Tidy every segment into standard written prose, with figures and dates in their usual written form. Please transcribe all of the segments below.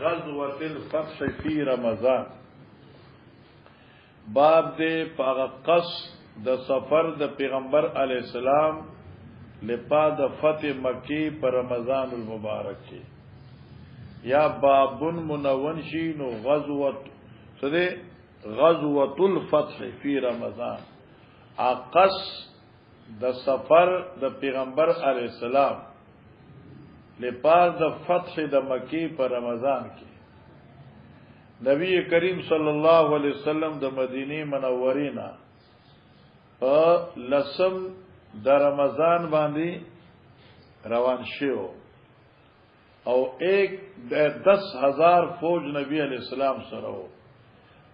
غزوة الفتح فی رمضان باب دے پاغ قصد د سفر د پیغمبر علیہ السلام لپا د فتح مکی پر رمضان المبارک کی یا بابن منون شی نو غزوت سدے غزوة الفتح فی رمضان اقص د سفر د پیغمبر علیہ السلام لپار د فتح د مکی پر رمضان کی نبی کریم صلی اللہ علیہ وسلم د مدینی منورینا لسم د رمضان باندی روان شیو او 10,000 فوج نبی علیہ السلام سره وو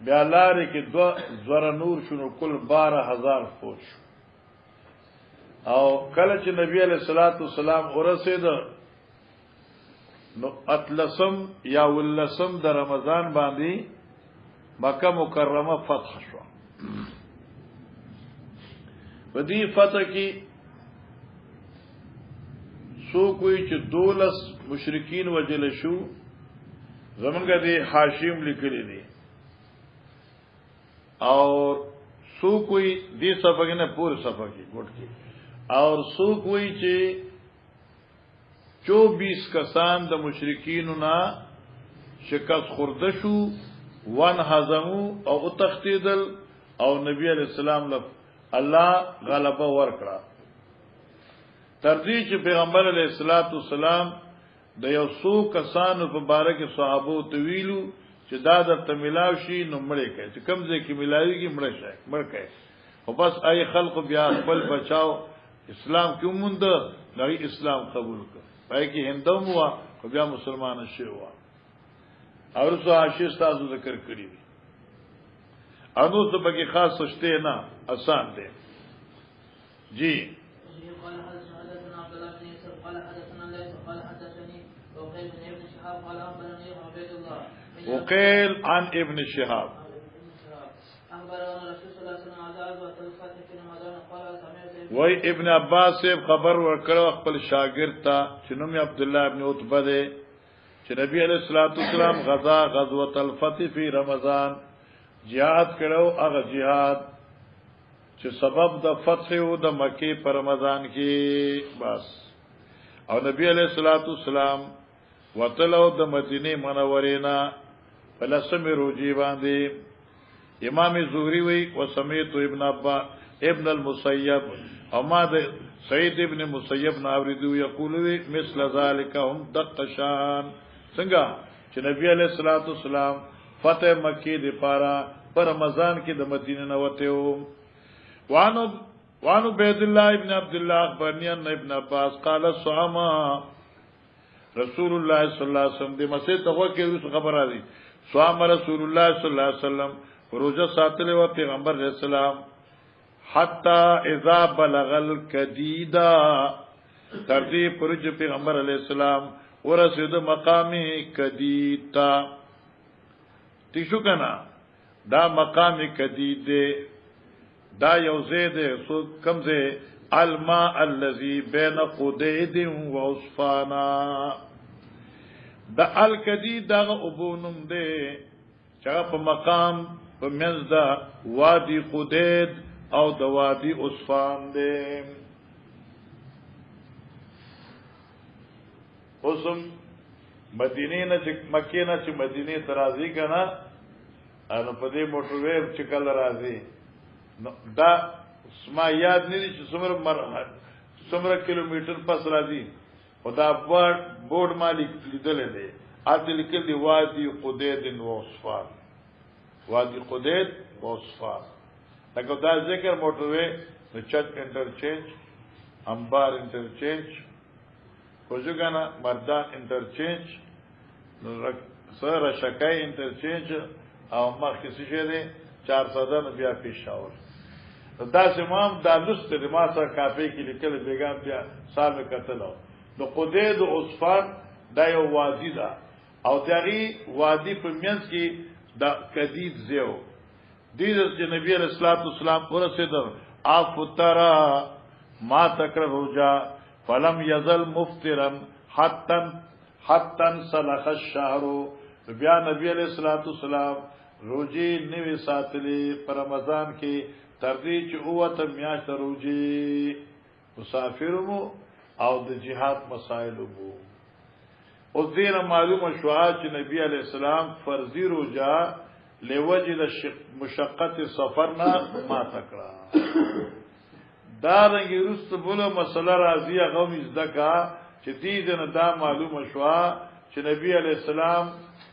بیا لارې کې دو زره نور شنو کل 12,000 فوج شو او کله چې نبی علیہ الصلوۃ والسلام ورسید نو اتلسم یا ولسم د رمضان باندې مکه مکرمه فتح شو په دې فتح کې سو کوئی چې 12 مشرکین وجل شو زمونږ د حاشم لیکلي دي اور سو کوئی دې صفحه کې نه پوره صفحه کې ګوت کې اور سو کوئی چې 24 کسان د مشرکینو نا شکست خورده شو وان هزمو او تختیدل او نبی علیہ السلام الله غلبه ورکړه تر دې چې پیغمبر علیہ الصلوۃ والسلام د یو څو کسانو په باره کې صحابو ته ویلو چې دا د تملاو شي نو مړې کوي چې کوم ځای کې ملاويږي مړ شي مړ کوي او بس ای خلق بیا خپل بچاو اسلام کې مونږ د اسلام قبول کړ پای کې هندوم وا خو بیا مسلمان شي وا اور سو عاشق تاسو ذکر کړی دي انو څه پکې خاص سشته نه آسان دي جی وقيل عن ابن شهاب وای ابن عباس سے خبر ورکړو خپل شاګرد ته چې نوم عبد الله ابن عتبه دی چې نبی علیہ الصلوۃ والسلام غزوه الفتح فی رمضان jihad کړو هغه jihad چې سبب د فتح او د مکی پر رمضان کې بس او نبی علیہ الصلوۃ والسلام وتلو د مدینه منورینا فلسم روجی باندې امام زهری وی وسمیت ابن عباس ابن المسیب او ما د سعید ابن مسیب ناوریدو یقول مثل ذلك هم دقشان څنګه چې نبی علیہ الصلوۃ والسلام فتح مکی د پارا پر رمضان کې د مدینه نه وته وانو عبد الله ابن عبد الله اخبرني ان ابن عباس قال صام رسول الله صلی الله علیه وسلم د مسجد ته وکړو خبر راځي صام رسول الله صلی الله علیه وسلم روزه ساتلې و پیغمبر علیہ السلام حتا اذا بلغ الكديدا تر دې پرج پیغمبر علیہ السلام ورسید مقام کدید تا تیشو کنا دا مقام کدید دے دا یو زید سو کم زے الماء الذي بين قديد وعصفانا دا الکدید دا ابونم دے چاگا پا مقام پا منز دا وادی قدید او د وادي عصفان دے اوسم مدینه نه چې مکه نه چې مدینه ته راځي کنه ان په دې موټر ویب چې کله راځي دا سما یاد نه دي چې څومره کیلومتر پس راځي او دا بورډ مالک لیدل دي اته لیکل دي وادي قدید و عصفان وادي قدید و عصفان لکه دا ذکر موټروي د چت انټرچینج انبار انټرچینج کوجګانا مردان انټرچینج نو سره شکای انټرچینج او مخکې څه دي 400 بیا پېښور دا سمام دا لست د ما سره کافي کې لیکل بیگام بیا سال کتلو نو قدید او عصفان دا یو وادي ده او دغه وادي په منځ کې دا کدید زیو دیدر چې نبی علیہ الصلوۃ والسلام ورسېدل افطرا ما تکر رجا فلم یزل مفطرا حتا سلخ الشهر بیا نبی علیہ الصلوۃ والسلام روزي نیوي ساتلې پر رمضان کې تر دې چې اوته میاشت روزي مسافر مو او د جهاد مسائل وو. او دې معلومه شو چې نبی علیہ السلام فرضي روزه لوجد مشقت سفر نه ما تکړه. دا رنګي رست بوله مسله راضیه غو مزدکا چې دې نه دا معلومه شو چې نبی علیہ السلام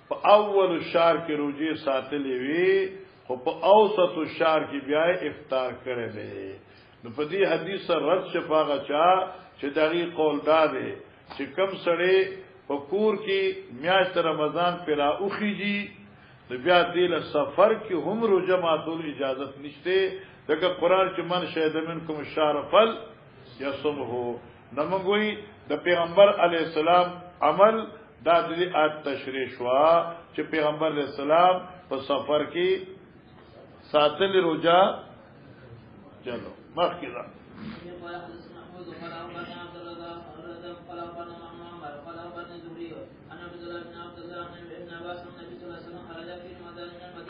په اول شهر کې روزي ساتلې وي خو په اوسط شهر کې بیا افطار کړي دي. نو په دې حدیث رد شفاغه چا چې دغه قول داده چې کم سړی په کور کې میاشت رمضان پر اوخیږي نو بیا دې له سفر کې هم روزه ماتول اجازه نشته. دغه قران چې من شهید منکم الشهر فل یصمه نمغوي د پیغمبر علی السلام عمل دا دې ات تشریح شوا چې پیغمبر علیہ السلام په سفر کې ساتل روزه چلو مخکې ده.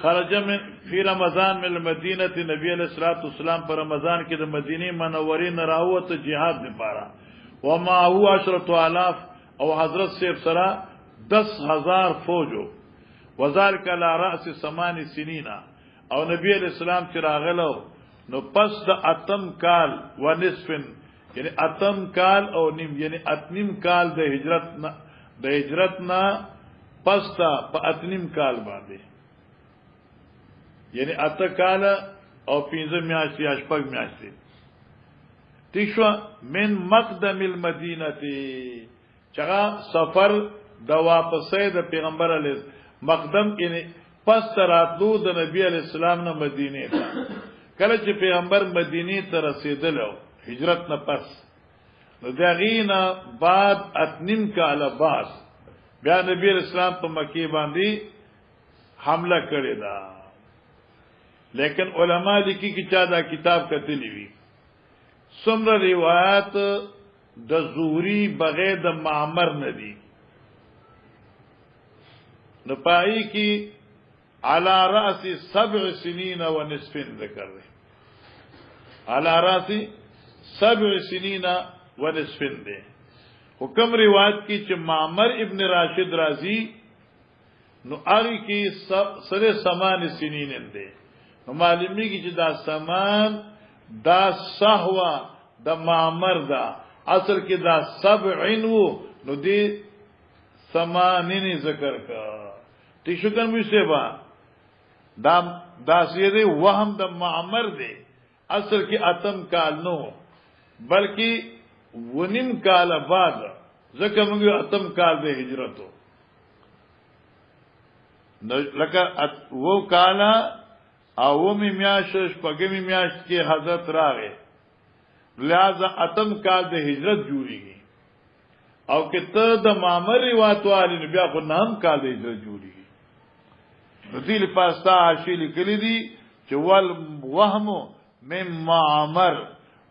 خرج من فی رمضان من المدینه نبی علیہ الصلوۃ والسلام پر رمضان کې د مدینه منورې نه راوته jihad لپاره وما هو 10000 او حضرت صاحب سره 10,000 فوجو وذالک علی راس 8 سنین او نبی علیہ السلام چې راغلو نو پس د اتم کال و نصفن یعنی اتم کال او نیم یعنی اتنیم کال د هجرت نه پس تا په اتنیم کال باندې یعنی اته کال او 15 میاشتې یا شپږ میاشتې تیشوا من مقدم المدینه چغا سفر د واپسې د پیغمبر علی مقدم یعنی پس راتلو د نبی علی السلام نه مدینه ته کله چې پیغمبر مدینه ته رسیدل هجرت نه پس نو دغینا بعد اتنیم کال بعد بیا نبی علی السلام په مکی باندې حمله کړی دا. لیکن علماء لیکي چې چا دا کتاب کتلی وی څومره روایت د زهری بغیر د معمر ندی نو پای کی علی راس 7 سنین و نصفین ذکر دی علی راس 7 سنین و نصفین دی. حکم روایت کی چې معمر ابن راشد رازی نو اغی کی سره 8 سنین دی. نو معلومی کی چې دا سمان دا صحوا د معمر دا اصل کې دا 7 نو دی 8 ذکر کا تی شکر مشتبا دا سیدے وهم د معمر دی اصل کې اتم کال نو بلکې ونیم کال بعد ځکه موږ اتم کال د هجرتو لکه وو کالا او می میاش شپږمی میاش کې حضرت راغې لہذا اتم کال د هجرت جوړیږي او کته د معمر رواتوالي بیا خو نام کال د هجرت جوړیږي. رسول پاستا عاشل کلی دي چې ول وهم من معمر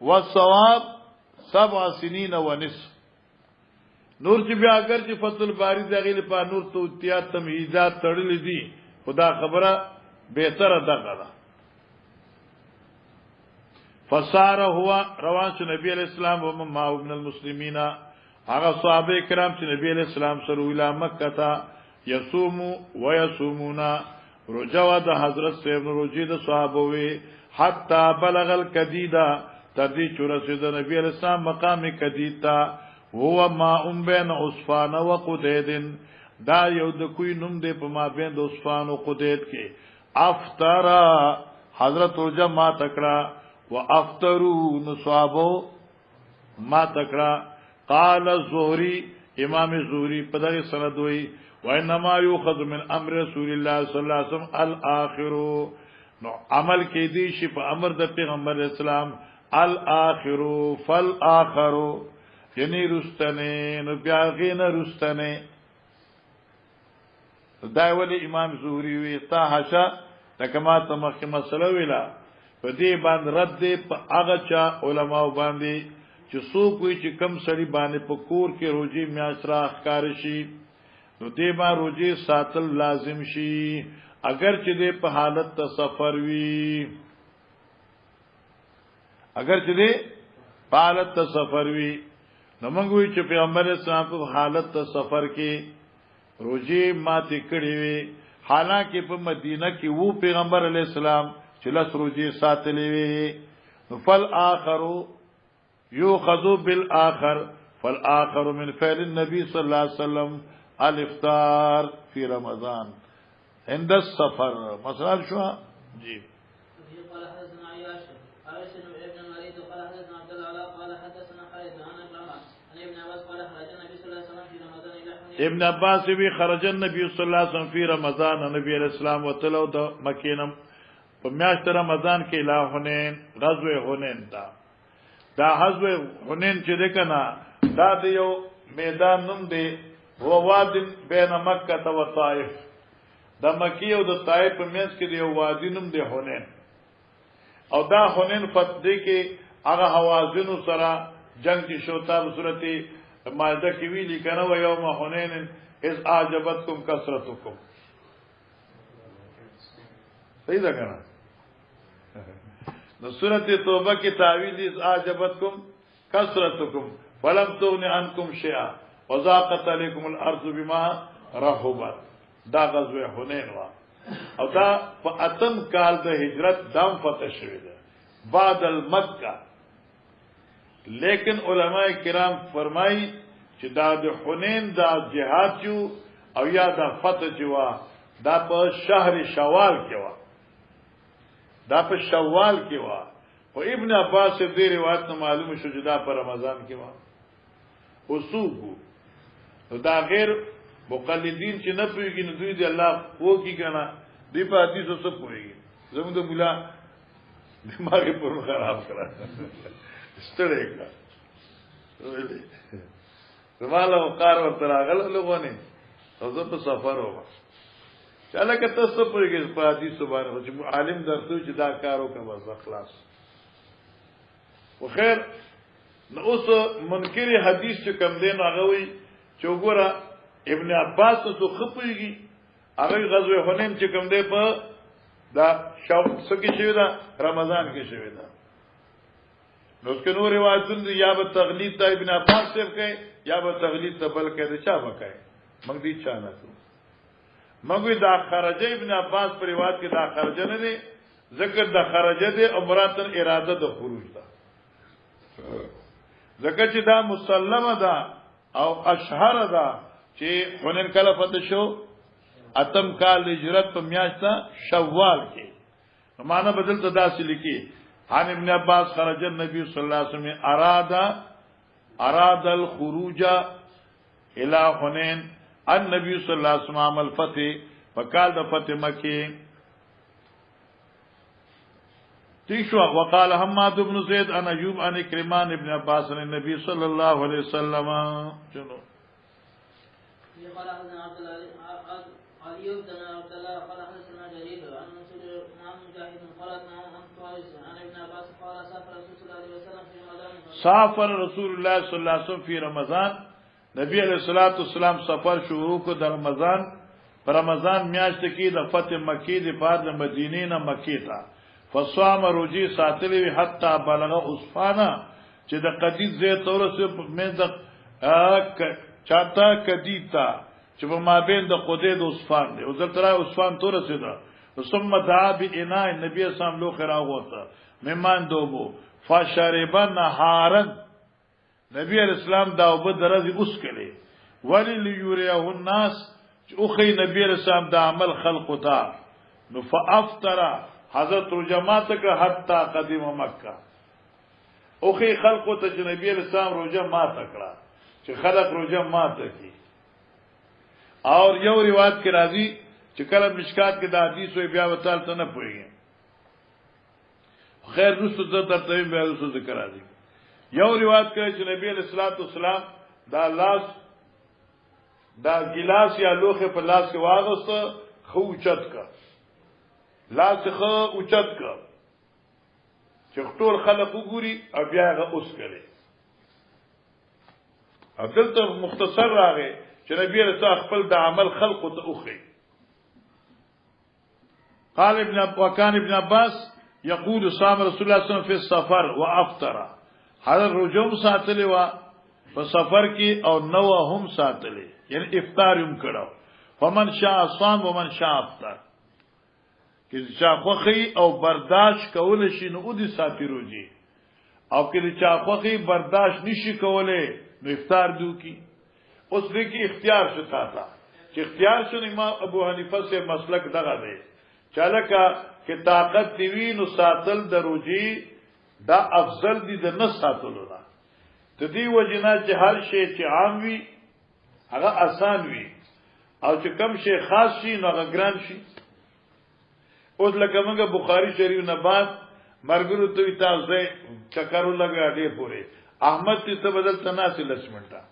والصواب 7 سنین و نصف. نور چې بیا اگر چې فتح الباری دغه لپاره نور توتیات تمهیزات تړل دي خدا خبره بهتره ده. فصار هو روان شو نبی علیہ السلام و من معه من المسلمین هغه صحابه کرام چې نبی علیہ السلام سره ویلا مکه ته یصومو و یصومونا رجوا د حضرت صاحب روجی د صحابه وی حتا بلغ الکدیدا تدی چورسید نبی علیہ السلام مقام کدید تا هو ما بین عصفان و قدید دا یو د کوی نوم دی په ما بین د عصفان او قدید کې افطر حضرت رجا ما تکړه و افطروا نصابو ما تکړه قال الزهري امام زهري په دغه سند وی وانما يؤخذ من امر رسول الله صلی الله علیه وسلم الاخر نو عمل کې دي شي په امر د پیغمبر اسلام الاخر فالاخر یعنی رستنه نو بیا غینه رستنه دا ولی امام زهري وی تا حشا تکما تمخ مسله ویلا په دې باندې رد په هغه چا علماء باندې چې څوک وي چې کم سړي باندې په کور کې روزي میاشرا ښکار شي نو دې با روزي ساتل لازم شي اگر چې دې په حالت ته سفر وي اگر چې دې په حالت ته سفر وي نو موږ وی چې پیغمبر اسلام په حالت ته سفر کې روزي ماته کړې وي حالانکه په مدینه کې وو پیغمبر علی السلام چې لس روزي ساتلې وي فالآخر يؤخذ بالآخر فالآخر من فعل النبي صلى الله عليه وسلم الافطار في رمضان عند السفر مثلا شو جی قال حدثنا عياش ابن مريض قال حدثنا عبد الله قال حدثنا خالد عن ابن عباس قال خرج النبي صلى الله عليه وسلم في رمضان الى ابن عباس بھی خرج النبي صلى الله عليه وسلم في رمضان نبی علیہ السلام وتلو د مکینم په میاشت رمضان کې لا حنین غزوه حنین دا غزوه حنین چې ده کنه دا د یو میدان نوم دی هو واد بین مکه و طائف د مکی او د طائف په منځ کې دی یو وادي نوم دی حنین او دا حنین فتح کې هغه حوازن سره جنگ کې شوتا په صورت مائده کې ویلي کنه و یوم حنین اذ اعجبتکم کثرتکم صحیح ده کنه نو سورت توبه کی تعویل اذ اعجبتکم کثرتکم فلم تغن عنکم شیئا وضاقت علیکم الارض بما رحبت دا غزوه حنین وا او دا په اتم کال د هجرت دام فتح شوی ده بعد المکه لیکن علماء کرام فرمای چې دا د حنین دا جهاد جو او یا دا فتح جو دا په شهر شوال کې وا دا په شوال کې وا او ابن عباس دې روایت نه معلوم شو چې دا په رمضان کې وا وسوق دا غیر مقلدین چې نه پوهیږي نو دوی دی الله وو کی کنه دی په حدیثو څه پوهیږي زموږ د مولا دماغ پر خراب کړه ستړی کړه زماله وقار ورته راغله لغونه او زه په سفر وم چاله که تاسو پوهیږئ په حدیثو باندې چې عالم درته چې دا کار وکړه بس خلاص وخير نو اوس منکر حدیث چې کم دین هغه وی چې وګوره ابن عباس ته خپويږي هغه غزوه حنین چې کم دی په دا سکی شوی دا رمضان کې شوی دا نو اس کې نور روایتونه یا به تغلید د ابن عباس سے کوي یا به تغلید د بل کې د چا وکای موږ دې چا نه کوو موږ دا خرجه ابن عباس پر روایت کې دا خرجه نه دي ذکر د خرجه دي عمراتن اراده د خروج دا ذکر چې دا مسلمه ده او اشهر ده چې حنین کله فتح شو اتم کال هجرت په میاشت شوال کې معنا بدل ته داسې لیکي عن ابن عباس خرج النبي صلی الله علیه وسلم اراد الخروج الى حنین النبي صلی الله علیه وسلم عمل فتح فقال د فتح مکه تیشوا وقال حماد بن زید عن ایوب عن کرمان ابن عباس عن النبي صلی الله علیه وسلم چلو قال حدثنا عبد الله ايوب بن عبد الله قال حدثنا جرير عن منصور عن مجاهد قال عن طارق عن ابن عباس قال سافر رسول الله صلى الله عليه وسلم في رمضان سافر رسول الله صلی الله علیه وسلم فی رمضان نبی علیہ الصلوۃ والسلام سفر شروع کو در رمضان پر رمضان میاشت کې د فتح مکی د بعد مدینه نه مکی ته فصام روجی ساتلی حتی بلغ عصفانا چې د قدید زه تورسه مې د چاته کدیتا چې په مابین د قدید عصفان دی او زلترا عصفان تورسه ده ثم دعا بإناء النبي صلی الله علیه وسلم لو خرا وته ممان دوبو فشرب نهارا نبی علیہ السلام دا وب درځي اوس کړي ولی لیوریه الناس چې اوخی نبی علیہ السلام دا عمل خلق تا نو فافطر حضرت جماعت کا حتا قدیم مکه اوخی خلق ته چې نبی علیہ السلام روزه ما تکړه چې خلق روزه ما تکي اور یو روایت کې راځي چې کله مشکات کې د حدیث او بیا وتال ته نه پويږي خیر رسو ته ترتیب به رسو ذکر راځي یو روایت کوي چې نبی علیہ الصلوۃ والسلام دا لاس دا ګلاس یا لوخه په لاس کې واغسته خو اوچت کا لاس خو اوچت کا چې ټول خلق وګوري او بیا هغه اوس کړي عبدالته مختصر راغی چې نبی رسول خپل د عمل خلق ته اوخی. قال وكان ابن عباس يقول صام رسول الله صلى الله عليه وسلم في السفر وافطر. هذا رجوم ساتلی وا په سفر کې او نو هم ساتلی، یعنی افطار هم کړو. فمن شاء صام ومن شاء افطر. چې چا خوخي او برداشت کول شي نو دې ساتي روزي، او چې چا خوخي برداشت نشي کولای نو افطار دو کی. اوس دې کې اختیار شتا تا چې اختیار شنه امام ابو حنیفه سے مسلک دغه دی چالکا کې طاقت دی نو ساتل دروجي دا افضل دي د نه ساتلو نه. ته دی وجنا چې هر شی چې عام وي هغه آسان وي، او چې کم شی خاص شي نو هغه ګران شي. اوس لکه موږ بخاری شریف نه بعد مرګرو ته تاسو چکرو لګا دی پوره احمد ته بدل تناسل لسمنټا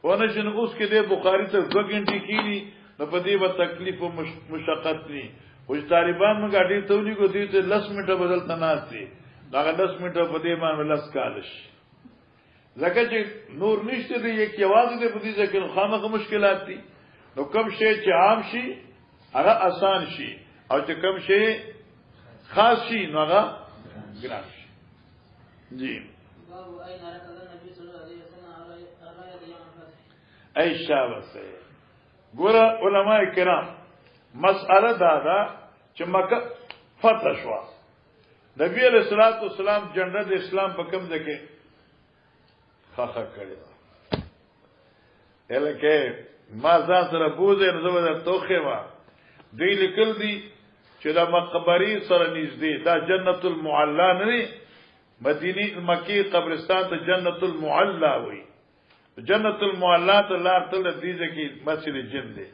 ونه شنو اوس کې د بخاری ته 2 غنټې کیلی نو په دې و تکلیف او مشقت ني. خو طالبان موږ اډې ته ونی کو دي ته 10 منټه بدل تناسي دا 10 منټه په دې باندې لس کالش لکه چې نور نشته دی یک یواز دې په دې ځکه خامخ مشکلات دي. نو کم شی چې عام شي هغه آسان شي، او چې کم شي خاص شي نو هغه ګران شي. جی ای شابه ګوره علماء کرام مسأله دادا چې مکه فتح شو، نبی علیہ الصلوۃ والسلام جنډه د اسلام په کوم ځای کې خاخه کړی الکه ما ځان سره بوزه نو زبر توخه وا دی لیکل دي چې دا مقبري سره نږدې دا جنت المعلا نه مدینی مکی قبرستان ته جنت المعلا وي. جنت المعلا ته لار تل دي ځکه مسجد جن دی،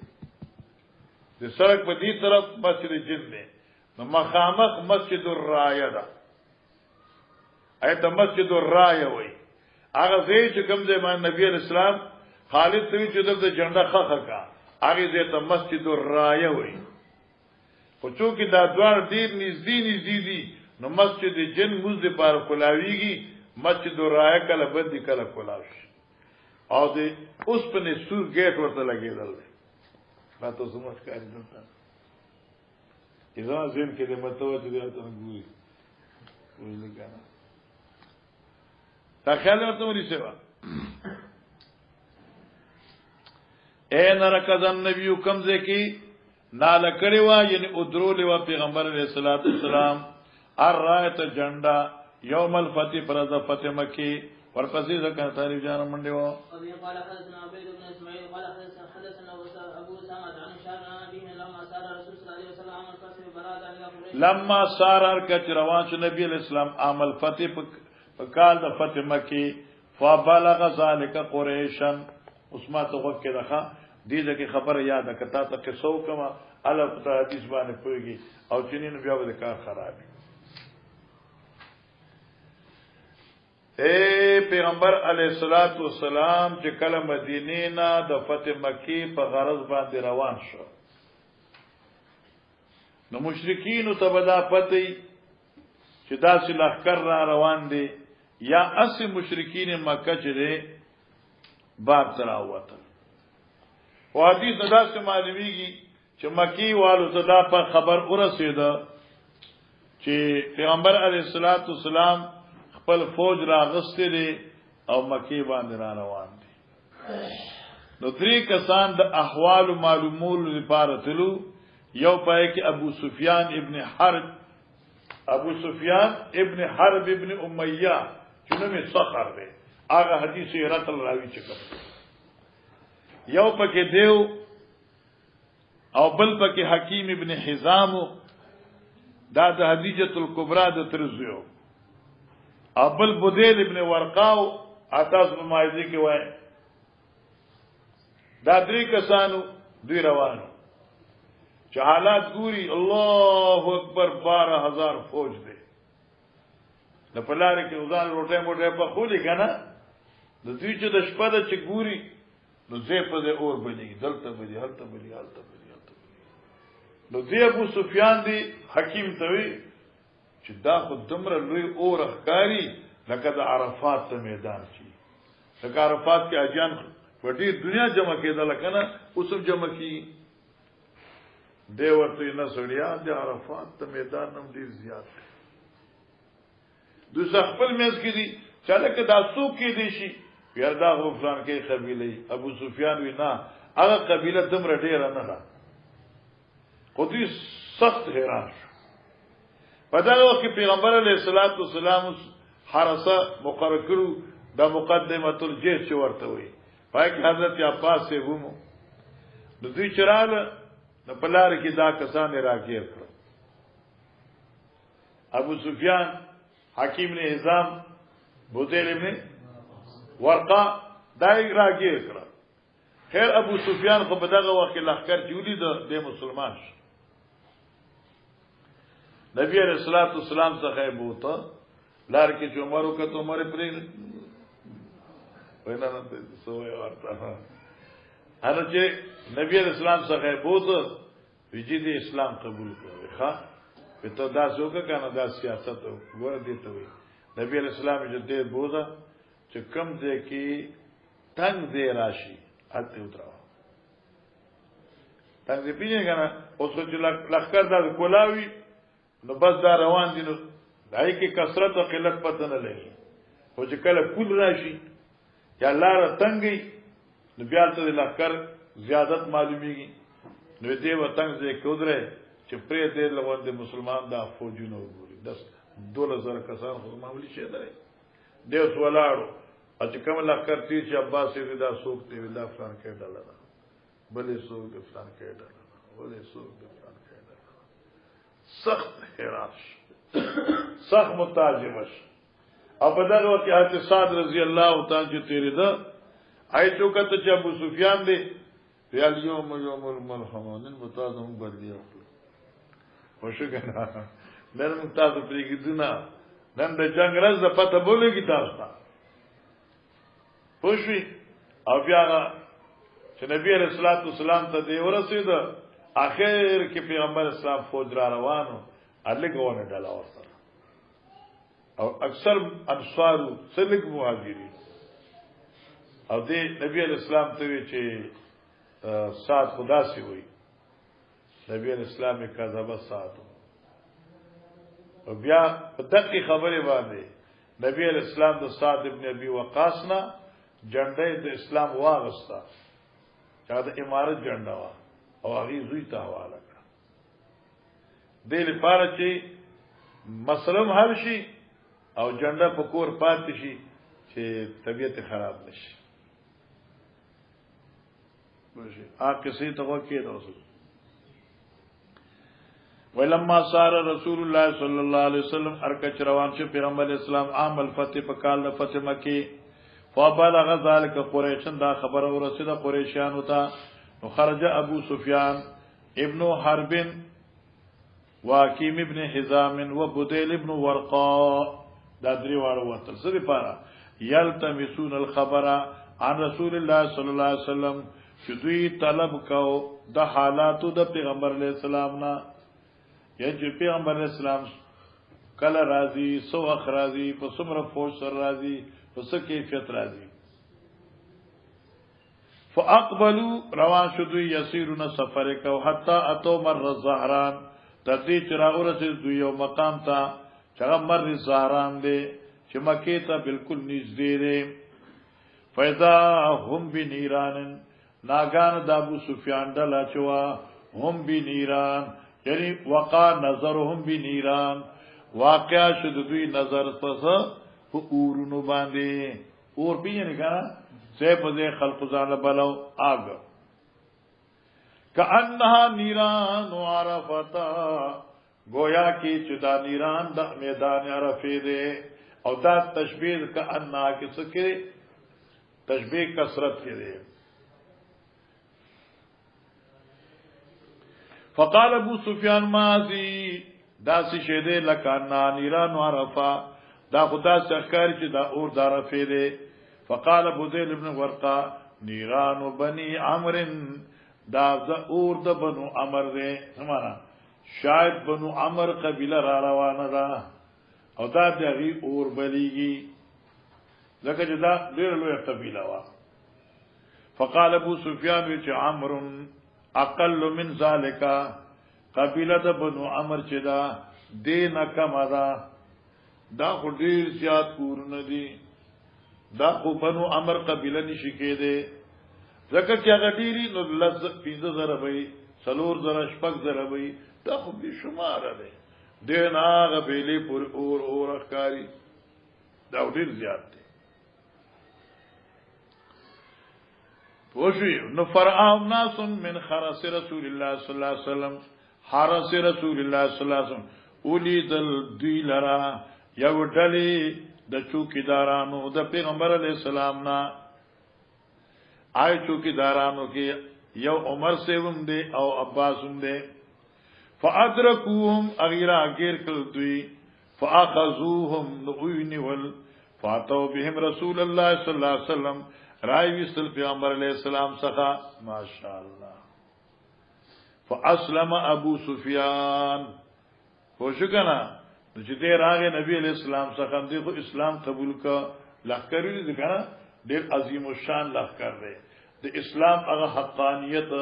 د سړک په دې طرف مسجد جن دی، نو مخامخ مسجد الرایه ده. ایت مسجد الرایه وي هغه ځای چې کوم ځای باندې نبی اسلام خالد توی چې د جنډه خخه کا هغه ځای ته مسجد الرایه وي. خو چې دا دوار ډیر نږدې دي نو مسجد جن موږ د پاره کولاویږي، مسجد الرایه کله بدی کله کولاوش، او دې اوس په نسور گیټ ورته لګیدل دی. تاسو سمجھ کاری دلته اذا زین کې د متوجه دی ته ګوري وایي لګانا تا خیال ورته وري سیوا اے نرکزن نبی کم ذکی نال کړي وا یعنی ادرول وا پیغمبر علیہ الصلوۃ والسلام الرایت جنډا یوم الفتح فرض فتح مکی ورپسې ځکه تعریف جان منډه و. قال حدثنا عبيد بن اسماعيل قال حدثنا ابو سامع عن شارع نبي لما سار رسول الله صلى الله عليه وسلم عمل فتح براد الى قريش لما سار کچ روان شو نبی علیہ السلام عمل فتح فقال د فتح مکی فبلغ ذلك قريشا اسما تو وکه دغه دې ځکه خبره یاد کته ته قصو کما الف ته حدیث باندې پويږي او چنین بیا د کار خراب. اے پیغمبر علیہ الصلوۃ والسلام چې کله مدینه نه د فتح مکی په غرض باندې روان شو نو مشرکین ته بدا پته چې داسې لښکر را روان دي یا اس مشرکین مکه چې باب تراوته او حدیث داسې معلومیږي چې مکی والو ته دا په خبر ورسېده چې پیغمبر علیہ الصلوۃ والسلام خپل فوج راغستې دي او مکی باندې را روان دي. نو درې کسان د احوال معلومول لپاره تلو، یو پای کې ابو سفیان ابن حرب ابن امیہ چې نوم صخر دی، هغه حدیث یې راتل راوي چې کوم یو پکې دیو او بل پکې حکیم ابن حزام دا د حدیجه الکبرى د ترزیو، ابل بدیل ابن ورقاو اتاس ممایزی کې وای. دا درې کسانو دوی روانو چې حالات ګوري الله اکبر 12000 فوج دی د پلار کې وزان روټه موټه په خولي کنه د دوی چې د شپه د چې ګوري نو زه په دې اور بلی دلته بلی هلته بلی نو زه ابو سفیان دی حکیم توي چې دا خو دمره لوی اور ښکاری لکه د عرفات ته میدان شي، لکه عرفات کې اجان په دې دنیا جمع کېدل کنه اوس هم جمع کی دی ورته نه سړیا د عرفات ته میدان هم ډیر زیات دی دوی خپل میز کې دي چاله کې دا څوک کې دي شي یار دا غفران کې قبیله ابو سفیان وی نه هغه قبیله دمر ډیر نه ده خو دې سخت حیران شو په دا وخت کې پیغمبر علیه الصلاۃ والسلام حرسه مقرر کړو د مقدمه الجيش چې ورته وي پای کې حضرت عباس سے ومو د دوی چراله د پلار کې دا کسان راګیر کړ ابو سفیان حکیم نے حزام بوتیل ابن ورقا دای راګیر کړ خیر ابو سفیان خو په دغه وخت لخر جوړی د مسلمان شو نبی علیہ الصلوۃ والسلام څخه بوته لار کې چې عمر وکړ عمر پرې وینا نه سوې ورته هر چې نبی علیہ السلام څخه بوته ویجی دی اسلام قبول کړو ښا په تو دا څوک کنه دا سیاست ور دي ته وي نبی علیہ السلام چې دې بوزا چې کم دې کې تنگ دې راشي اته وتراو تنگ دې پیږي کنه اوس چې لخر دا کولاوي نو بس دا روان دي نو دای کې کثرت او قلت پته نه لګي او چې کله کول راشي یا لار تنګي نو بیا ته لخر زیادت معلومیږي نو دې وطن دې کودره چې پرې دې لوند مسلمان دا فوجونو وګوري 12000 کسان خو معمولی شي درې دې وسولاړو چې کوم لخر تیر چې عباس دې دا سوق دې دا فلان کې ډاله بلې سوق دې فلان کې ډاله بلې سوق دې فلان کې ډاله سخت حراش سخت متاجمش او په دغه وخت حضرت سعد رضی الله تعالی چې تیرې ده آیتو کته چې ابو سفیان دې یا اليوم يوم الملحمون متازم بدلی اخلو خوشگنا نن متازم پریگی دونا نن دا جنگ رز دا پتا بولی گی تاستا خوشوی او بیانا چه نبی علیہ السلام تا دیو رسید آخر که پیغمبر اسلام فوج را روانو ادلی گوانا ڈالا ورسر او اکثر انصارو سلک مهاجرین او دی نبی علیہ السلام تاوی چه سعد خدا سی ہوئی نبی علیہ السلام کذب سعد او بیا دقیق خبره باندې نبی علیہ السلام د سعد ابن ابي وقاص نه جنډه د اسلام واغستا چا د امارت جنډه وا او هغه زوی ته حواله کړ د لپاره چې مسلم حل شي او جنډه په کور پاتې شي چې طبیعت خراب نشي کسی تو کې رسول ولما صار رسول الله صلی الله علیه وسلم ارکچ روان شو پیغمبر اسلام عام الفتح په کال د فتح مکی فبلغ ذلك قريش دا خبر ورسید قریشیان وتا نو خرج ابو سفیان ابن حرب واکیم ابن حزام و بدیل ابن ورقاء دا درې واړه وته سړي پاره یلتمسون الخبر عن رسول الله صلی الله علیه وسلم چې دوی طلب کو د حالاتو د پیغمبر علیہ السلام نه یا چې پیغمبر علیہ السلام کله راضی سو اخ راضی په څومره فوج سره راضی په څه کیفیت راضی فاقبلوا روان شو دوی یسیرون سفر کو حتا اتو مر الزهران تدې چې راورسې دوی یو مقام ته چې مر الزهران دی چې مکه ته بالکل نږدې دی فیضا هم بنیران ناگان د ابو سفیان ډلا چوا هم بنیران یعنی وقع نظرهم بنیران واقع شد دوی نظر پس په اورونو باندې اور پیژنې کنه زه په دې خلق ځان بلو آګ کانها نیران عرفتا گویا کی چدا نیران د میدان عرفه دے او دا تشبیه کانها کس کې تشبیه کثرت کې دے فقال ابو سفیان مازی دا سی شیده لکانا نیران عرفا دا خدا سخکاری چی دا اور دا رفی دے فقال بدیل ابن ورقا نیران بنی عمرن دا اور دا بنو عمر دے سمانا شاید بنو عمر قبیله را روانه دا او دا دغی اور بلیگی لکه چې دا ډیر لوی قبیله وا فقال ابو سفیان وچ عمرو اقل من ذالک قبیله بنو عمر چې دا دین کما دا خو ډیر زیات کورونه دي دا خو بنو عمر قبیله نشي کېده ځکه چې هغه ډیری نو لز 15000 وي 4000 شپږ وي دا خو به شمار ده دین هغه بیلې پور اور اخکاری دا ډیر زیات دي وشي نو فرعون ناس من خرس رسول الله صلی الله علیه وسلم حرس رسول الله صلی الله علیه وسلم ولید الدیلرا یو ډلې د چوکیدارانو د پیغمبر علی السلام نا آی چوکیدارانو کې یو عمر سیوم دی او عباس هم دی فادرکوهم اغیرا غیر کل دوی فاخذوهم نوینی ول فاتو بهم رسول الله صلی الله علیه وسلم رای وصل پیغمبر علیہ السلام څخه ماشاءالله فاسلم ابو سفیان خوشکنا چې دې راغې نبی علیہ السلام څخه دې خو اسلام قبول کا لخر دې کنه ډېر عظیم الشان لخر دی د اسلام هغه حقانیت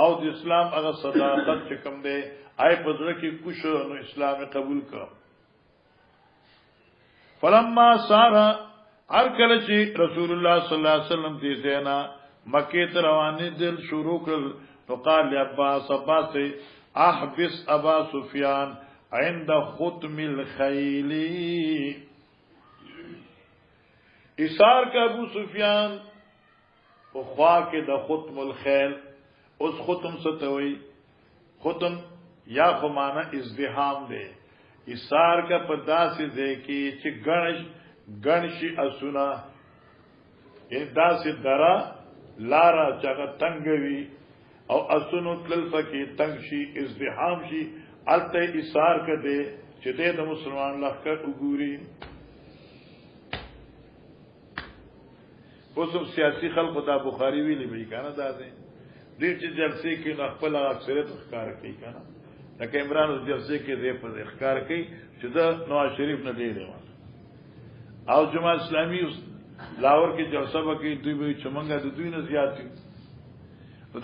او د اسلام هغه صداقت چې کوم دی آی پدره کې کوش نو اسلام قبول کا فلما سارا هر کله چې رسول الله صلی الله علیه وسلم دې زینا مکه ته روانې دل شروع کړ نو قال عباس احبس ابا سفیان عند ختم الخیل ایثار کا ابو سفیان په خوا کې د ختم الخیل اوس ختم ستوي ختم یا خو معنا ازدحام دی ایثار کا پداسې دی کې چې گنشی اسونا یعنی داسې درا لارا چاگه تنگوی او اسونو تلل پکی تنگ شي ازدحام شي الته ایثار کده چې د مسلمان لخر وګوري اوسم سیاسی خلق دا بخاری ویلی وی کنه دا دې چې جلسه کې خپل اکثریت ښکار کوي کنه لکه عمران جلسه کې دې په ښکار کوي چې دا نواز شریف نه دی او جماعت اسلامی لاور کې جلسه وکړي دوی به چمنګا د دوی نه زیات دي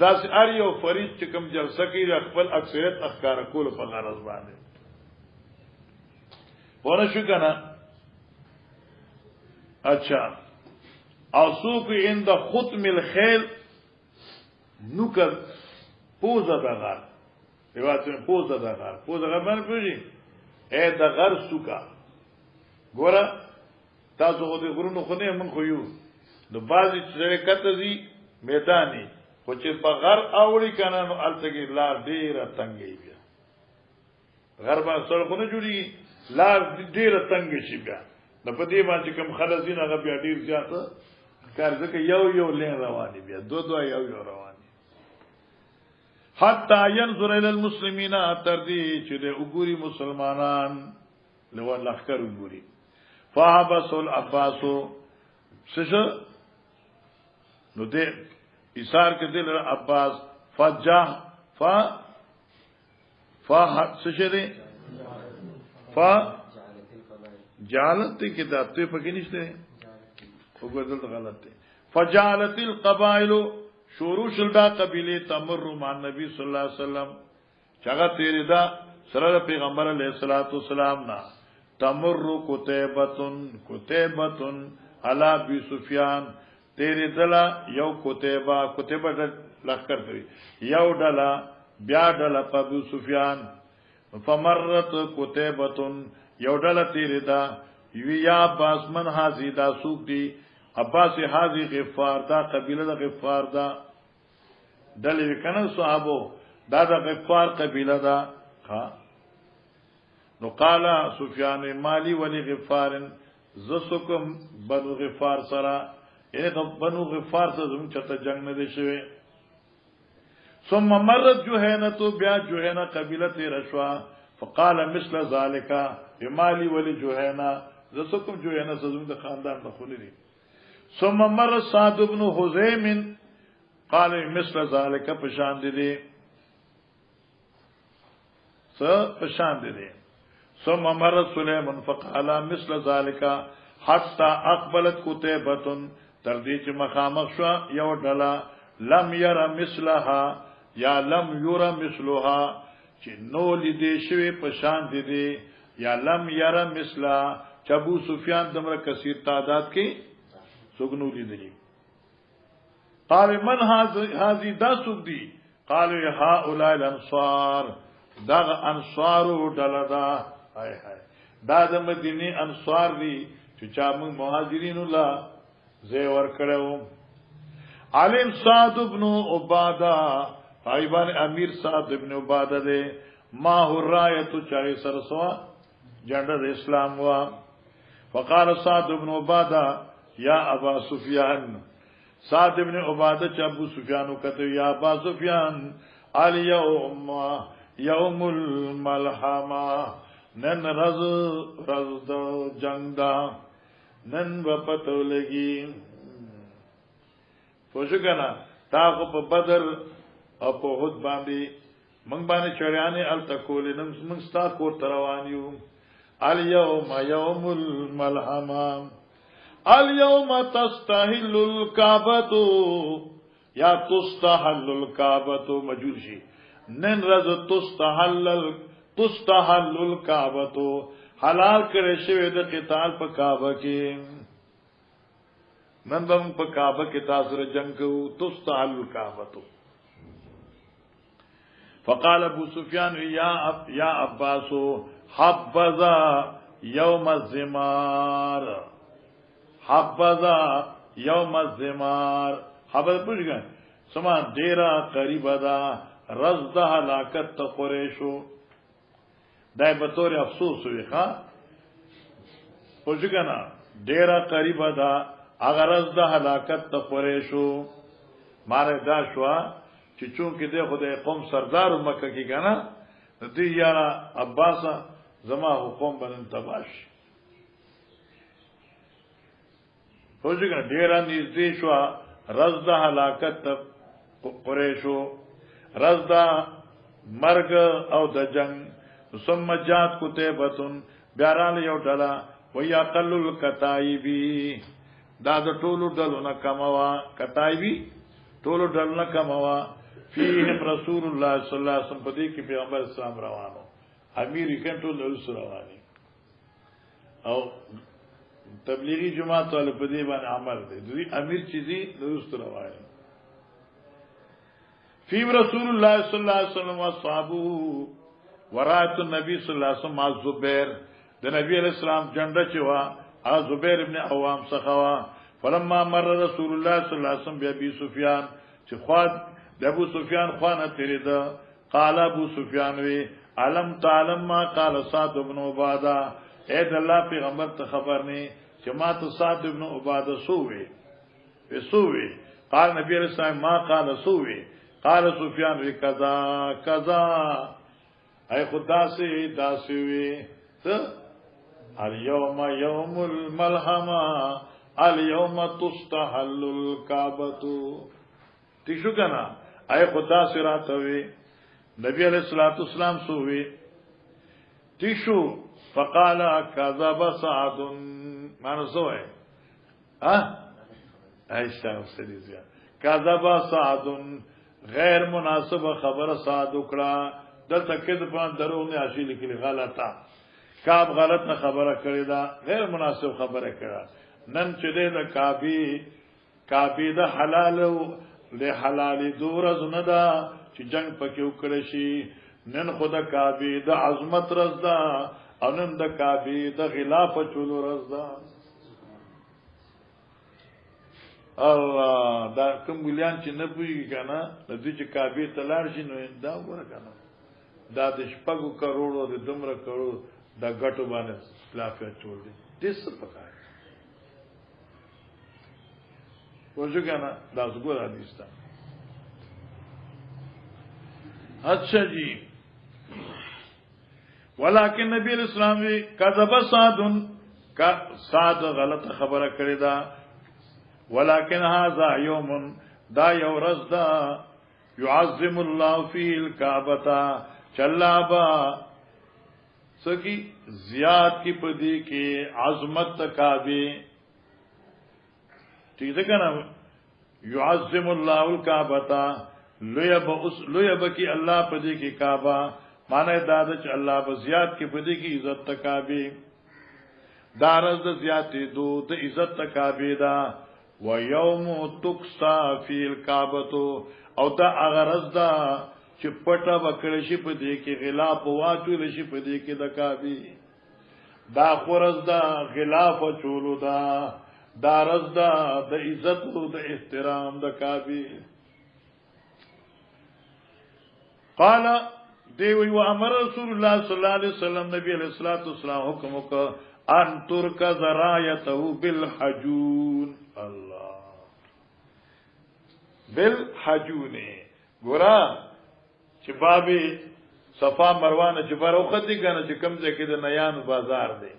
دا سي اړ یو فریض چې کوم جلسه کې خپل اکثریت اخکار کول په غرض باندې ونه شو کنه اچھا اوصوف عند ختم الخيل نوکر پوزه دغار دیواتن پوزه دغار باندې پوجي اے دغار سوکا ګوره تاسو خو دې غرونو خو نه من خو یو د بازي چې کته زی میداني خو چې په غر اوړي کنه نو التګي لار ډیره تنګي بیا غر باندې سړکونه جوړي لار ډیره تنګ شي بیا د په دې باندې کوم خلزین هغه بیا ډیر زیات کار ځکه یو لین رواني بیا دو یو رواني حتی ينظر الى المسلمین تر دې چې د وګوري مسلمانان لو لخر وګوري فحبس العباس سشا نو دے ایثار کے دل عباس سشا دے جالت تے کہ داتے پکی نشتے غلط تے فجالت القبائل شروع شلدا قبیلے تمر مان نبی صلی اللہ علیہ وسلم چاگا تیرے دا سرد پیغمبر علیہ السلام نا تمر کتیبتن علی ابی سفیان تیری دلا یو کتیبہ لخکر کری یو ڈلا بیا ڈلا پا ابو سفیان فمرت کتیبتن یو ڈلا تیری دا یا عباس من حاضی دا سوک دی عباس حاضی غفار دا قبیلہ دا غفار دا دلی وکنن صحابو دا غفار قبیلہ دا خواہ نو قال سفیان مالی ولی غفار زسکم بنو غفار سرا یعنی بنو غفار سره زمون چته جنگ نه دي شوی ثم مرت جوهنه بیا جوهنه قبیله رشوا فقال مثل ذلك بمالی ولی جوهنه زسکم جوهنه زمون د خاندان نه خولري ثم مر سعد بن حزیم قال مثل ذلك پشان دي پشان دي ثم مر سليمان فقال مثل ذلك حتى اقبلت كتيبه تر دې چې مخامخ شو یو ډله لم ير مثلها یا لم ير مثلها چې نو لیدې شوی په شان دي یا لم ير مثلا چې ابو سفیان دمر کثیر تعداد کې سګنو لیدلی قال من هذه دا سوق دي قالوا هؤلاء الانصار دا انصار دلدا هاي هاي دا د مدینه انصار دي چې چا موږ مهاجرین الله زه ور کړو علم سعد ابن عباده ایبان امیر سعد ابن عباده دے ما هو رایت چاہے سرسوا جنڈر اسلام وا فقال سعد ابن عباده یا ابا سفیان سعد ابن عباده چ ابو سفیان کته یا ابا سفیان الیوم یوم الملحمه نن رز د جنگ دا نن وپتو لګي پوښګنا تاغه په بدر او په هود باندې موږ باندې چړیانه ال تکول نن موږ ستا کو تروانیو الیوم یوم الملحمه الیوم تستحل الکعبه یا تستحل الکعبه مجوشی نن رز تستحل الکعبه حلال کړي شوی د قتال په کعبه کې نن به په کعبه کې تاسو سره جنگ کوو تستحل الکعبه فقال ابو سفیان یا عباس حبذا یوم الزمار حبذا یوم الزمار حبذ پوښګا سما ډیرا قریب دا رز د هلاکت قریشو دای په تور افسوس وی ښا پوښګا ډیرا قریب دا اگر رز د هلاکت قریشو ماره دا شوا چې چون کې د خدای قوم سردار مکه کې کنه دې یارا عباس زما حکم باندې تباش خوځګه ډیر نږدې شو رز د هلاکت قریشو رز د مرګ او د جنگ ثم جات کتبتن بیارال یو ډلا ویا قلل کتایبی دا د ټولو ډلو نه کموا کتایبی ټولو ډلو نه کموا فیهم رسول الله صلی الله علیه وسلم پدې کې پیغمبر اسلام روانو امیر کنټرول له رواني او تبلیغی جماعت ول پدې باندې عمل دي دوی امیر چیزي له رواني فیم رسول الله صلی الله علیه وسلم واصحابو ورات النبي صلی الله علیه وسلم زبیر د نبی علیہ السلام جنډه چوا زبیر ابن عوام څخه فلما مر رسول الله صلی الله علیه وسلم بأبي سفیان چې خوا د ابو سفیان خوانه تیرې ده قال ابو سفیان وی علم تعلم ما قال سعد بن عباده اے د الله پیغمبر ته خبر نه چې ما ته سعد بن عباده سووي قال نبی علیہ السلام ما قال سووي قال سفیان وی کذا کذا اے خدا سے داسوي اليوم يوم الملحمه اليوم تستحل الكعبه تیشو کنا اے خدا سرات ہوئے نبی علیہ الصلوۃ والسلام سووی تیشو فقال كذب سعد مانو سوئے ایسا استدیزیا كذب سعد غیر مناسب خبر سعد وکړه دلته کذب درو نه حاصل کړي غلطه کاب غلط نه خبره کړی دا غیر مناسب خبره کړه نن چې د کعبه د حلال له حلال دور زنده چې جنگ پکې وکړي شي نن خدا کعبه د عظمت رضا او نن د کعبه د غلاف چولو رضا الله دا کوم ګلیان چې نه پوي کنه د دې چې کعبه تلار شي نو دا وره کنه دا د شپږو کروڑو د دومره کروڑ د غټو باندې خلافه چول دي دې څه پکای وجوګانا دا زګور حدیث تا اچھا جی ولکن نبی اسلام وی کذب سعد غلط خبره کړی دا ولکن هذا یوم دا یو ورځ دا يعظم الله فی الکعبه چلابا سکی زیاد کی پدی کې عظمت کعبه ٹھیک ہے کنا يعظم الله الكعبه لویب کی اللہ پدی کی کعبہ معنی دادا چ اللہ بزیاد کی پدی کی عزت تکابی دارز د زیاتی دو د عزت تکابی دا و یوم تکسا فی الکعبه او دا اغرز دا چې پټه وکړی شي پدی کی غلاف واچول شي پدی کی د کعبی دا خورز دا غلاف چولو دا دارز دا د عزت او د احترام د کعبی قال دیوی و امر رسول الله صلی الله علیه وسلم نبی علیہ الصلوۃ والسلام حکم کو ان ترک ذرایته بالحجون الله بالحجون ګورا چې بابي صفا مروان چې بروخت دي کنه چې کمزه کې د نیانو بازار دی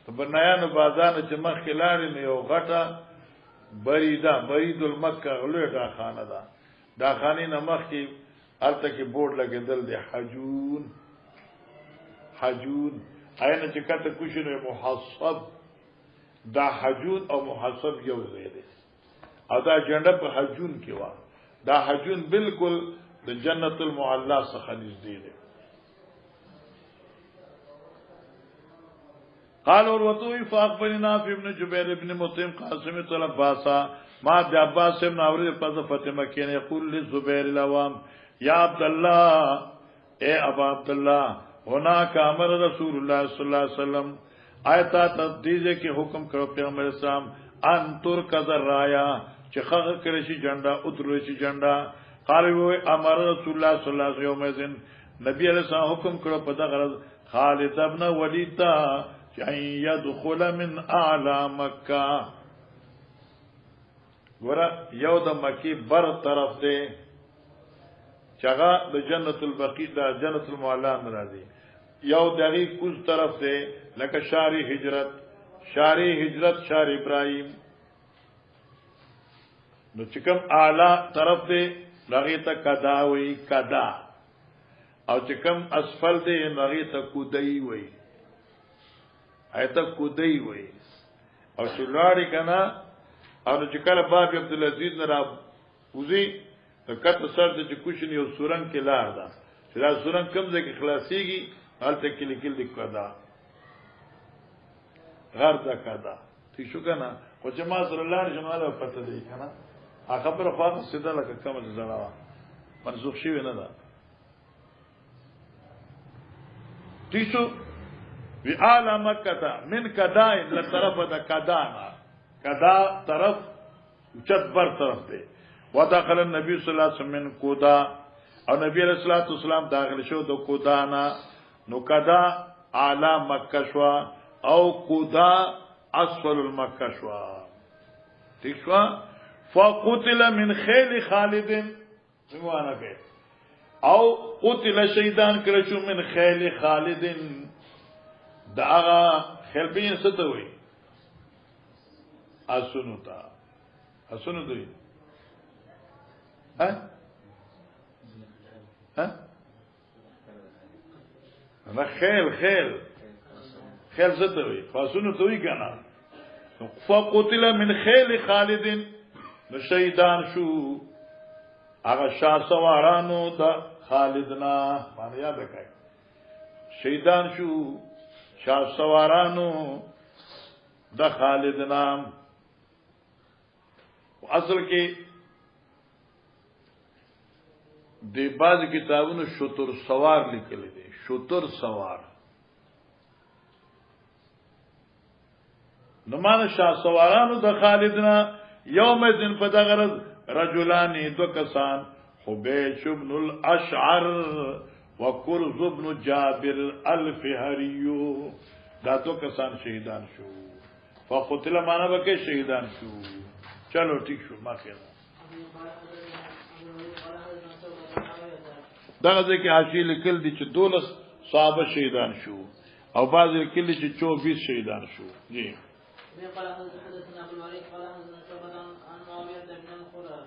ته بنیانو بازار چې مخ کلاري نه یو غټه بریدا برید المکه غلوټه خانه ده دا خانه نه مخ کې الته کې بورډ لګیدل دی حجون حجون اینه چې کته کوشنه محصب دا حجون او محصب یو ځای دی او دا جنډه په حجون کې و دا حجون بالکل د جنت المعلا څخه نږدې دی قال وروتوي فاخبرنا في ابن جبير ابن مطعم قاسم طلب باسا ما د عباس ابن اوري په فاطمه کې يقول للزبير العوام یا عبداللہ اے ابا عبداللہ هناك امر رسول الله صلی اللہ علیہ وسلم آیتا تدیجه کی حکم کرو پیغمبر اسلام ان ترک ذرایا چې خغ کړی شي جنډا اترو شي جنډا قال وی امر رسول الله صلی الله علیه وسلم نبی علیہ السلام حکم کړو په دغه غرض خالد ابن ولید چې يدخل من اعلى مکه ورا یو د مکی بر طرف دی چغا د جنت البقیع د جنت المعلا ناراضي یو دغه کوز طرف دی لکه شاری هجرت شار ابراهیم نو چکم اعلی طرف دی لغه ته کدا وی کدا او چکم اسفل دی لغه ته کودای وی ایت کودای وی او شلواړی کنا او چې کله باب عبد العزيز نه را وزي کته سر د کوشن یو سورنګ کې لار ده چې دا سورنګ کم ځای کې خلاصيږي هلته کې لیکل دي کدا غر دا کدا تی شو کنه او چې ما سره لاړ جماله پته دی کنه خبره خاصه سیده لکه کوم ځړاوه منسوخ شي نه ده تی شو وی اعلی مکه من کدا له طرف د کدانا کدا طرف چت بر طرف دی ودخل النبي صلی الله علیه وسلم من کودا او نبی علیہ الصلوۃ والسلام داخل شو د کودانا نو کدا اعلی مکه شو او کودا اسفل المکه شو ٹھیک شو فقتل من خیل خالد څنګه کې او قتل شهیدان کړه شو من خیل خالد داغه خلبین ستوي اسنوتا اسنو دوی ها انا خیل ستوي فاسنو توي کنه فقتل من خیل خالد شهیدان شو هغه شاه سوارانو د خالدنا باندې یاد کړئ شهیدان شو شاه سوارانو د خالدنا اصل کې د بعض کتابونو شتر سوار لیکل دي شتر سوار نمانه شاه سوارانو د خالدنا یوم ذن فدغرز رجلان دو کسان حبیش بن الاشعر وکرز بن جابر الفهریو دا دو کسان شهیدان شو فقتل معنا بکه شهیدان شو چلو ٹھیک شو ما خیر دغه ځکه حاشیه لیکل دي چې 12 صحابه شهیدان شو او بعض لیکل دي چې 24 شهیدان شو جی قال حدثنا ابو الوليد قال حدثنا شعبة عن معاوية بن القرى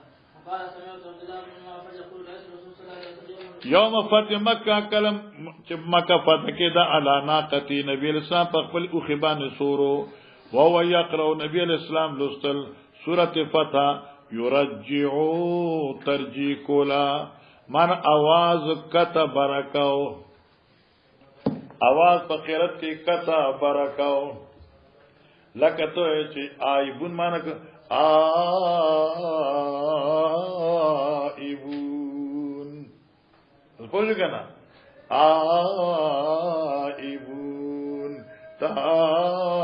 قال سمعت عبد الله بن معاذ يقول رسول الله صلى الله عليه وسلم یوم فتح مکه کلم چې مکه فتح کېده علی ناقتی نبی اسلام په خپل او خبان سورو وهو يقرأ نبی اسلام لستل سورة فتح یرجعو ترجی کولا من آواز کتا برکاو آواز په قرات کې کتا برکاو لکه ته چې آیبون معنی آیبون پوه کنه آیبون تائبون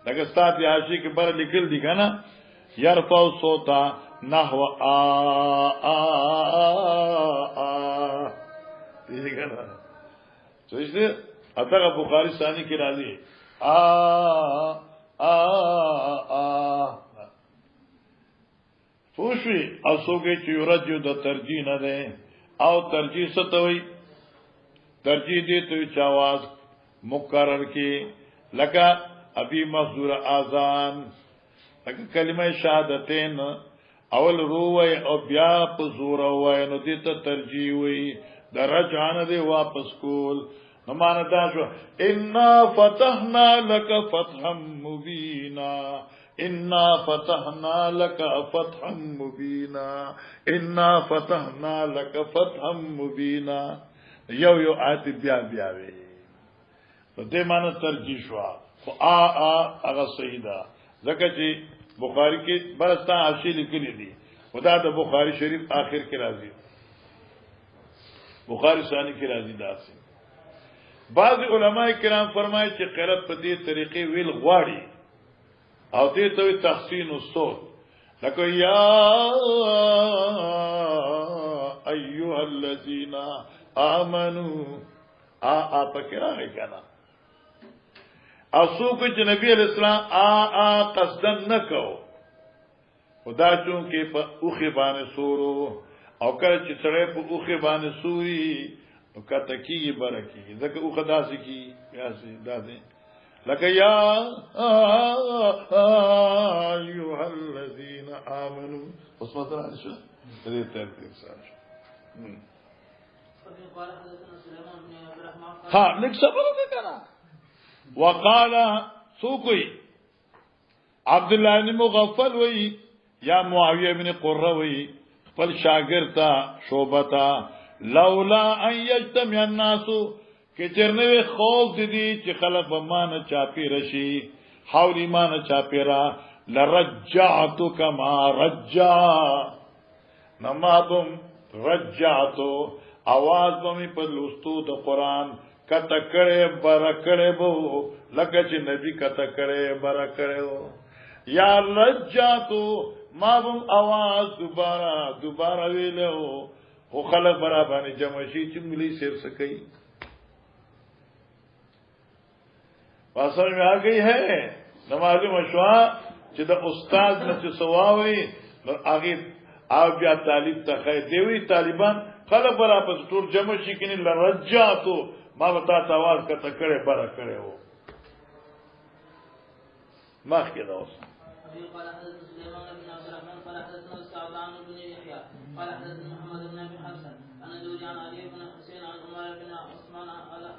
لکه ستاسو عاشق کې بر لیکل دي کنه يرفع صوتا نحو دې کنه څه اتغه بخاری ثانی کې راځي فوشوی اصوګه چې یورجو د ترجیح نه ده او ترجیح ستوي ترجیح دې ته چې आवाज مقرر کې لکه ابي محذور اذان لکه کلمه شهادتین اول روي او بیا په زور وای نو دې ته ترجیح وي درجان دې واپس کول نو معنا دا شو ان فتحنا لك فتحا مبینا انا فتحنا لك فتحا مبینا انا فتحنا لك فتحا مبینا یو آیت بیا وی په دې معنی ترجیح شو خو هغه صحیح ده ځکه چې بخاری کې برستا حاشیه لیکلي دي خدا د بخاری شریف آخر کې راځي بخاری ثانی کې راځي داسې بعض علماء کرام فرمایي چې قرات په دې طریقې ویل غواړي او دې ته تحسین الصوت لکه یا ایها الذین آمنو پکرا ہے کنا اسو کو چې نبی علیہ السلام قصدن نکو خدا چون کې په اوخه باندې سورو او کله چې سړی په اوخه باندې سوري نو کته کیږي برکی ځکه اوخه داسې کی یاسي داسې لکه یا ایها الذین آمنو اوس مطلب شو دې ترتیب سره ها لیک صبر وکړه وقال سوقي عبد الله بن مغفل وی یا معاویه بن قره وی خپل شاګرد تا شوبتا لولا ان یجتمع الناس کې چرنوي خوف دي چې خلق به مان چاپی رشي حول ایمان چاپیرا لرجعت کما رجع نمابم رجعتو आवाज بمی په لوستو د قران کته کړه بر کړه بو لکه چې نبی کته کړه بر کړه یا رجعتو ما بم आवाज دوباره ویلو خو خلق برابر جمع شي چې ملي سیر سکی پاسه میں آ گئی ہے نماز مشوا چې د استاد نه چې سواوي نو هغه او بیا طالب ته دیوی طالبان خلق برابر ټول جمع شي کینی لرجعتو ما وتا आवाज کته کړه بر کړه وو ما کې دا اوس قال حدثنا سليمان بن عبد الرحمن قال حدثنا سعدان بن يحيى قال حدثنا محمد بن ابي حسن عن زوج عن علي بن حسين عن عمر بن عثمان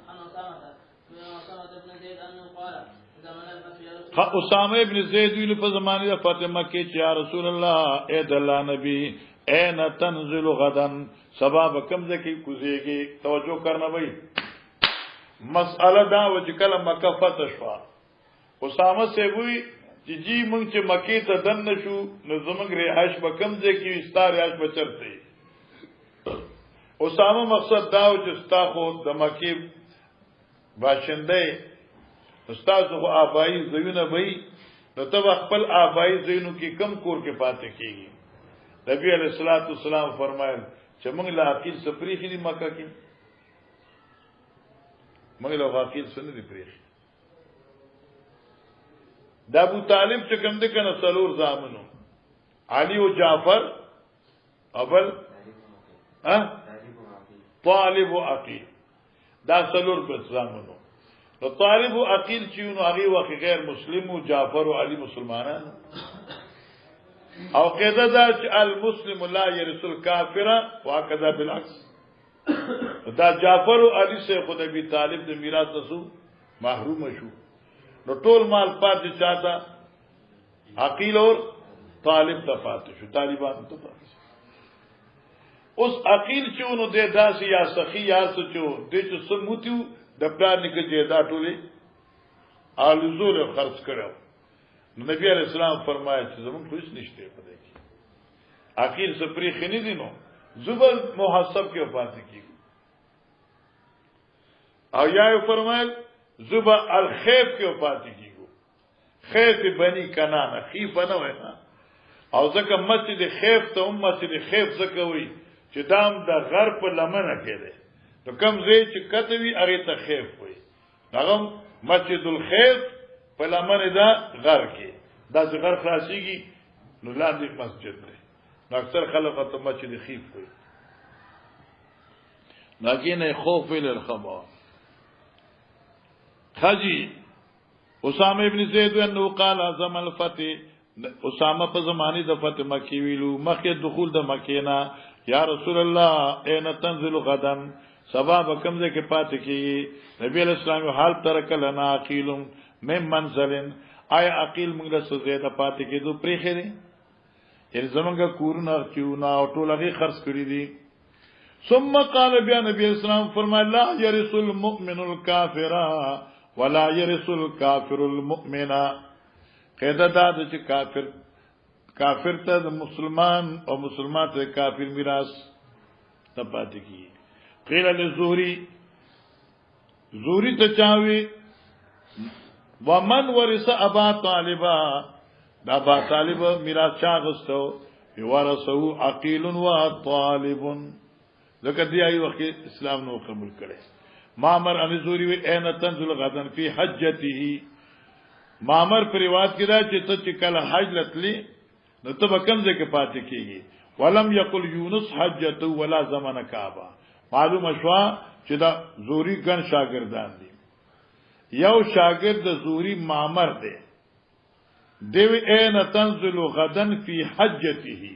عن اسامه بن زيد انه قال اسامه ابن زید ویل په زمانه د فاطمه کې چې یا رسول الله اے د الله نبی اين تنزل غدا سبب کمزه کې کوزيږي توجه کرنا وای مسأله دا و چې کله مکه فتح شو اسامه سی وی چې جی مونږ چې مکه ته دن نشو نو زمونږ رهائش به کمزه کې استار رهائش بچرته اسامه مقصد دا و چې ستا خو د مکه باشنده استاد خو آبائی زوینه وای نو تب خپل آبائی زوینو کې کم کور کې پاتې کیږي نبی علیہ الصلوۃ والسلام فرمایل چې موږ له عقیل سپریخي دی مکه کې موږ له عقیل سن دی پریخي د ابو طالب چې کوم د کنه سلور زامنو علي او جعفر اول طالب او عقیل دا سلور په زامنو نو طالب او عقیل چې نو هغه وخت غیر مسلم او جعفر او علي مسلمانان او قاعده دا چې المسلم لا يرث الكافر وهكذا بالعكس دا جعفر او علي سے خود ابي طالب د میراث تسو محروم شو نو ټول مال پاتې چاته عقیل اور طالب تفاتو شو طالبان تفاتو اوس عقیل چونو دے داسی یا سخی یا سچو دے چو سموتیو د پلان نکه جیدا ټوله آلزول خرڅ کړو نبی علیہ السلام فرمایا چې زمون هیڅ نشته پدې کې عقیل سپری خنی دینو زبر محاسب کې وفات کیږي او یا فرمایل زبر الخیف کې وفات کیږي خیف بنی کنانه خیف نه وای او ځکه مسجد خیف ته مسجد خیف ځکه وای چې دام د غرب لمنه کې ده نو کوم ځای چې کتوی هغه ته خیف وای هغه مسجد الخیف په لمنه ده غر کې دا چې غر خلاصيږي نو لاندې مسجد ده نو اکثر خلک ته مسجد خیف وای لكن خوف للخما خجي اسامه ابن زید انه قال اعظم الفتح اسامه په زمانه د فتح مکی ویلو مخه دخول د مکینا یا رسول الله اين تنزل غدا سبب کم ځای کې پات کی نبی علیہ السلام حال ترک لنا عقیل من منزل آیا عقیل موږ له زیاده پات کی دو پریخه دي یعنی زمونږه کورونه چونه او ټولغه خرڅ کړی دي ثم قال بیا نبی اسلام فرمایا لا يرث المؤمن الكافر ولا يرث الكافر المؤمن قاعده دا چې کافر ته مسلمان او مسلمان ته کافر میراث تپات کی قیل للزهري زهري ته چاوي ومن ورث ابا طالب دا ابا طالب میراث چا غستو ورثه عقيل وطالب لکه دی ای وخت اسلام نو قبول کړي مامر ان زوري وی ان تنزل غدن فی حجته مامر پر روایت کړه چې ته چې کله حج لتلی نو ته کم ځای کې پاتې کیږي ولم یقل یونس حجته ولا زمن کعبه معلومه شو چې دا زوري ګن شاګردان دي یو شاګرد د زوري مامر دی دیوی ان تنزل غدن فی حجته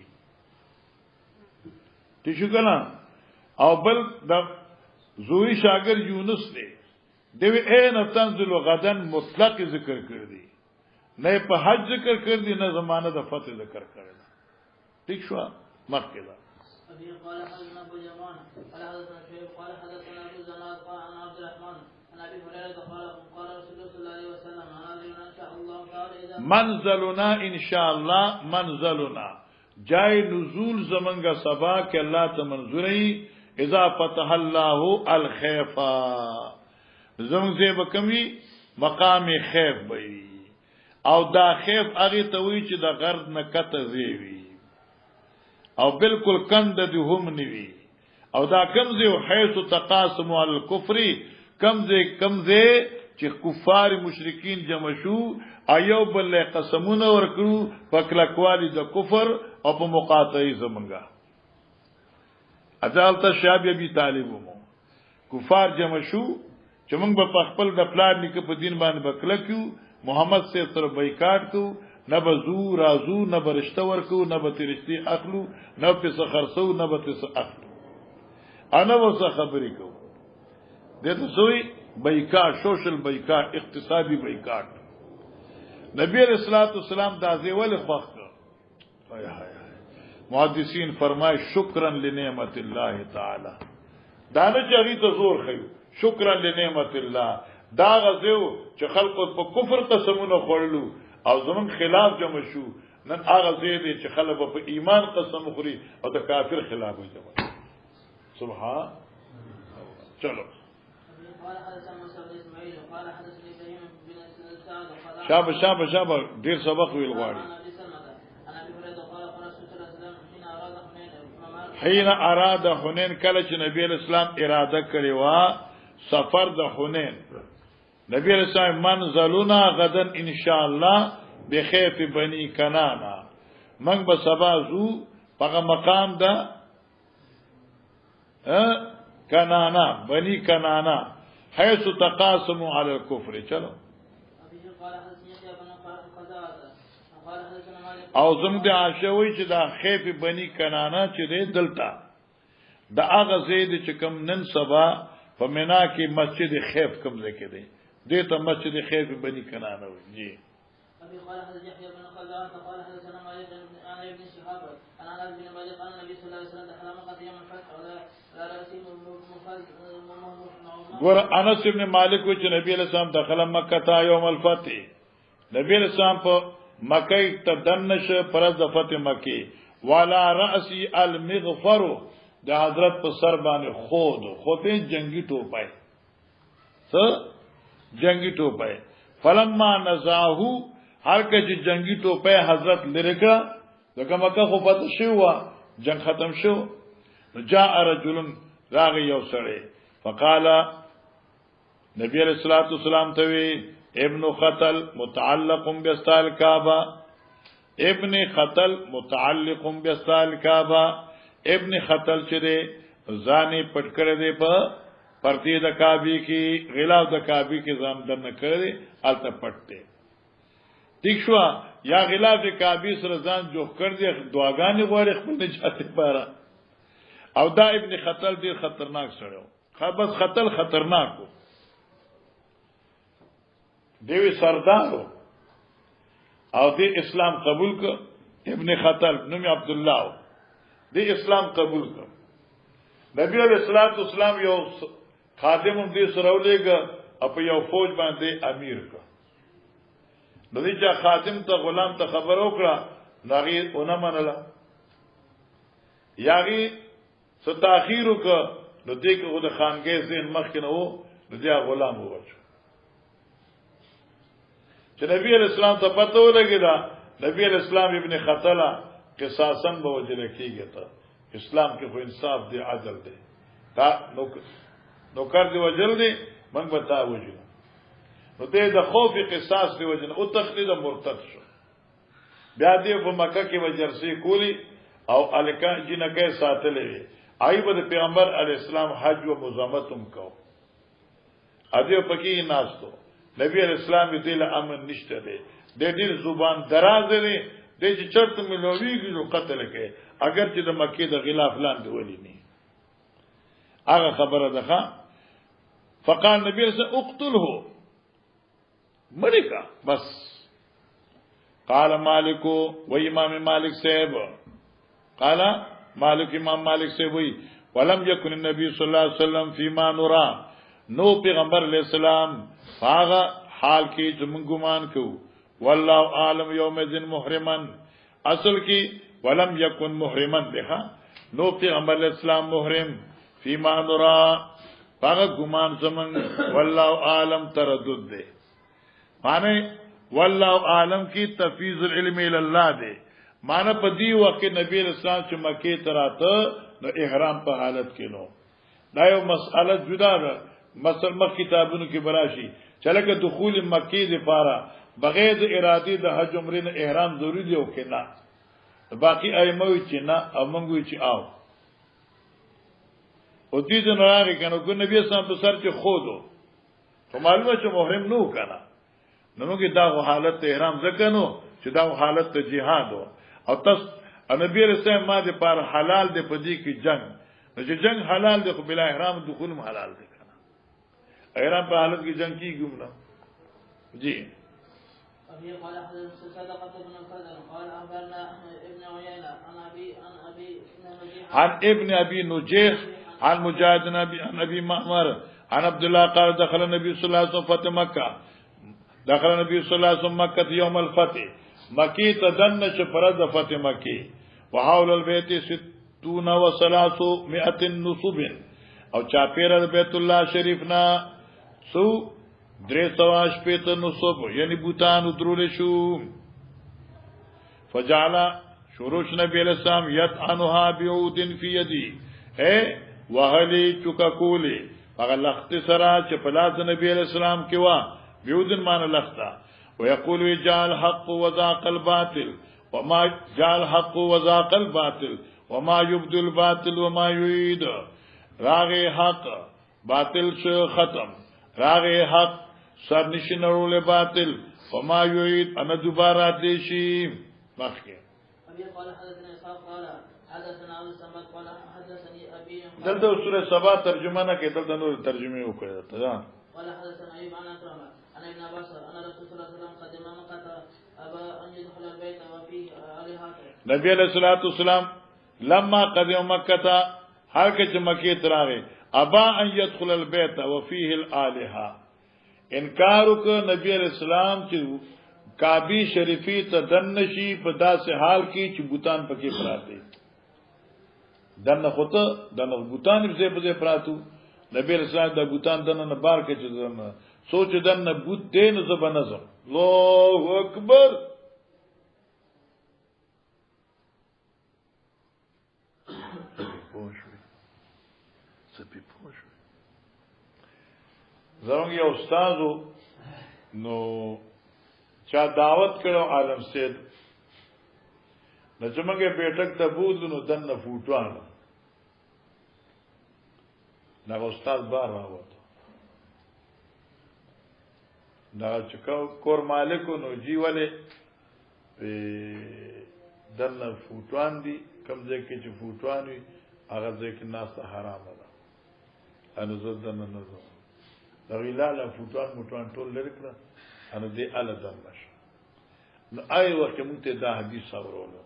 تشو کنا او بل د زوی شاګر یونس دی دوی این تنزل غدن مطلق ذکر کړی نه په حج ذکر کړی نه زمانه د فتح ذکر کړی ٹھیک شو مخکې دا ابي قال حدثنا ابو اليمان قال حدثنا شعيب قال حدثنا ابو زناد قال عن عبد الرحمن عن ابي هريره قال رسول الله صلى الله عليه وسلم نازلنا ان شاء الله تعالى منزلنا ان شاء الله منزلنا جای نزول زمنګه سبا کې الله ته منظوري اذا فتح الله الخيفا زمزه بکمی مقام خیف بئی او دا خیف هغه ته وی چې د غرب نه کته زیوی او بالکل کند دی هم نیوی او دا کمزه حيث تقاسم على الكفر کمزه چې کفار مشرکین جمع شو ایو بل قسمونه ورکړو پکلکوالی د کفر او په مقاطعه زمنګا اجالته شاب ابي طالب مو کفار جمع شو چې موږ په خپل د پلان نیکه په دین باندې بکلکو محمد سے سره بایکاټ کو نه بزو رازو نه برشته ورکو نه به ترشتي اخلو نه په خرڅو نه به تس اخلو انا وسه خبرې کو دته سوی بایکاټ سوشل بایکاټ اقتصادي بایکاټ نبی علیہ الصلوۃ والسلام دا زیول خوخ هاي محدثین فرمای شکرا لنعمت الله تعالی دا نه چری ته زور خيو شکرا لنعمت الله دا غزو چې خلق په کفر قسمونه خورلو او زمون خلاف جمع شو نن هغه زیدي چې خلک په ایمان قسم خوري او د کافر خلاف جمع سبحان چلو شابه ډیر سبق ویل غواړي حين اراد حنين کله چې نبی اسلام اراده کړی وا سفر د حنين نبی اسلام منزلنا غدن ان شاء الله بخيف بني کنانا من به سبا زو په مقام دا کنانا بني کنانا حيث تقاسموا على الكفر چلو او زم د عاشوي چې دا خیف بني کنانا چې دلتا د هغه زید چې کم نن سبا په مینا کې مسجد خیف کم ځکه دی دته مسجد خیف بني کنانا وي جی أبي قال حدث يحيى بن خلاد قال حدثنا مالك عن ابن شهاب عن انس بن مالك عن النبي صلى الله عليه وسلم دخل مكة يوم الفتح على رأسه ګور انس ابن مالک چې نبی علیہ السلام دخل مکه تا یوم الفتح نبی علیہ السلام په مکه ته دنش پرز د فتح مکی والا رأسی المغفر د حضرت په سر باندې خود جنگی ټوپای څه جنگی ټوپای فلما نزاهو هر کله جنگی ټوپای حضرت لریکا دغه مکه خو پته شو جنگ ختم شو جاء رجل راغ یو سړی فقال نبی علیہ الصلوۃ والسلام ته ابن خطل متعلق باستال کعبه ابن خطل متعلق باستال کعبه ابن خطل چې دی ځانې پټ کړی دی په پرتی د کعبه کې غلاف د کعبه کې ځان دنه کړی الته پټ دی ٹھیک شو یا غلاف د کعبه سره ځان جوړ کړ دی دعاګانې غواړي خپل نجات لپاره او دا ابن خطل ډیر خطرناک سره بس خطل خطرناک دیوی سردارو او دی اسلام قبول کر ابن خطل نومی عبداللہ دی اسلام قبول کر نبی علیہ السلام یو خادم دی سرو لے گا اپا یو فوج باندې امیر کا ندی چا خادم تا غلام تا خبر اوکڑا ناغی اونا منلا یاغی ستاخیرو کا ندی که خود خانگی زین مخکنه ہو ندی غلام ہو بچو چې نبی علیہ السلام ته پته ولګی دا نبی علیہ السلام ابن خطلا قصاصا به وجل کیږي ته اسلام کې خو انصاف دی عدل دی تا نو کار دی وجل دی من بتا وجل نو دې د خوف قصاص دی وجل او تخلید مرتد شو بیا دې په مکه کې وجرسي کولی او الکان جنکه ساتلې ایوب د پیغمبر علی السلام حج او مزامتم کو اده پکې ناستو نبی علیہ السلام دې له امن نشته دی د دې زبان دراز دی د چې چرته ملويږي نو قتل کوي اگر چې د مکه د غلاف لاندې ولي نه هغه خبره ده فقال نبی رسول اقتله ملکا بس قال مالک و امام مالک صاحب قال مالک امام مالک صاحب وی ولم يكن النبي صلى الله عليه وسلم فيما نرى نو پیغمبر علیہ السلام هغه حال کې زمون ګمان کو والله عالم یومئذ محرما اصل کې ولم يكن محرما ده نو پیغمبر علیہ السلام محرم فيما نرى هغه ګمان زمون والله عالم تردد ده معنی والله عالم کی تفیض العلم الى الله ده معنی په دی وخت نبی رسول الله چې مکه تراته نو احرام په حالت کې نو دا یو مسئله جدا ده مثلا مخ کتابونو کې براشي چلکه دخول مکه لپاره بغیر د ارادي د حج عمره نه احرام ضروری دی او کې نه باقی ائمه چې نه او موږ چې آو او دې د نړۍ کنه کو نبی اسلام په سر کې خودو په معلومه چې محرم نو کنه نو موږ دا حالت احرام ځکنو چې دا حالت جهاد او تاسو نبی رسول ما دې پر حلال دې پدې کې جنگ نو چې جنگ حلال دې خو بلا احرام دخول حلال دې کنه احرام په حالت کې جنگ کیږي نه جی أبي قال حدث صدقة بن الفضل قال أخبرنا ابن عيينة عن ابن أبي نجيح عن مجاهد عن أبي معمر عن عبد الله قال دخل النبي صلى الله عليه وسلم فتح مكة دخل النبي صلى الله عليه وسلم مكة يوم الفتح مكي تدنش فرد فتح مكي وحول البيت 630 نصب او چاپیر بیت الله شریفنا سو 380 نصب یعنی بوتان درول شو فجعل شروش نبی علیہ السلام یطعنها بعود فی یدی اے وهلی چکا کولی هغه لخت سره چې پلاس نبی علیہ السلام کې وا بعودن مان لختا ويقول جعل حق وذاق الباطل وما جعل حق وذاق الباطل وما يبدل الباطل وما يعيد راغ حق باطل شو ختم راغ حق سر نشنرول باطل وما يعيد انا دوباره دیشی مخکې ابي قال حدثنا اسحاق قال حدثنا ابو سمت قال حدثني ابي دلته سوره سبا ترجمه نه کې دلته نور ترجمه وکړه ته قال حدثنا ايوب عن عن ابن عباس ان رسول الله صلى الله عليه وسلم قدم مكه أبى أن يدخل البيت وفيه آلهة. نبی علیہ الصلوۃ والسلام لما قدم مکہ هر کچ مکی تراغه ابا ان يدخل البيت وفيه الالهه انکار وک نبی علیہ السلام چې کعبه شریفی ته دنشي په داسې حال کې چې بوتان پکې پراته دنه خطه دنه بوتان په ځای پراتو نبی علیہ السلام د بوتان دنه بار کې چې دنه سوچ دنه بوت دین زب نظر الله اکبر زمونږ یو استادو نو چا دعوت کړو عالم سید نو چې موږ بیٹک ته بوتلو نو دنه فوټوان نو استاد بار راوته دا چې کور مالکو نو جی ولې دنه فوټوان دي کم ځای کې چې فوټوان وي هغه ځای کې ناس حرام ده انو زه دنه نه ځم دا ویلاله فوټوان موټوان ټول لري کړه انو دې ال دم نشه نو آی وخت موږ ته دا حدیث اورولو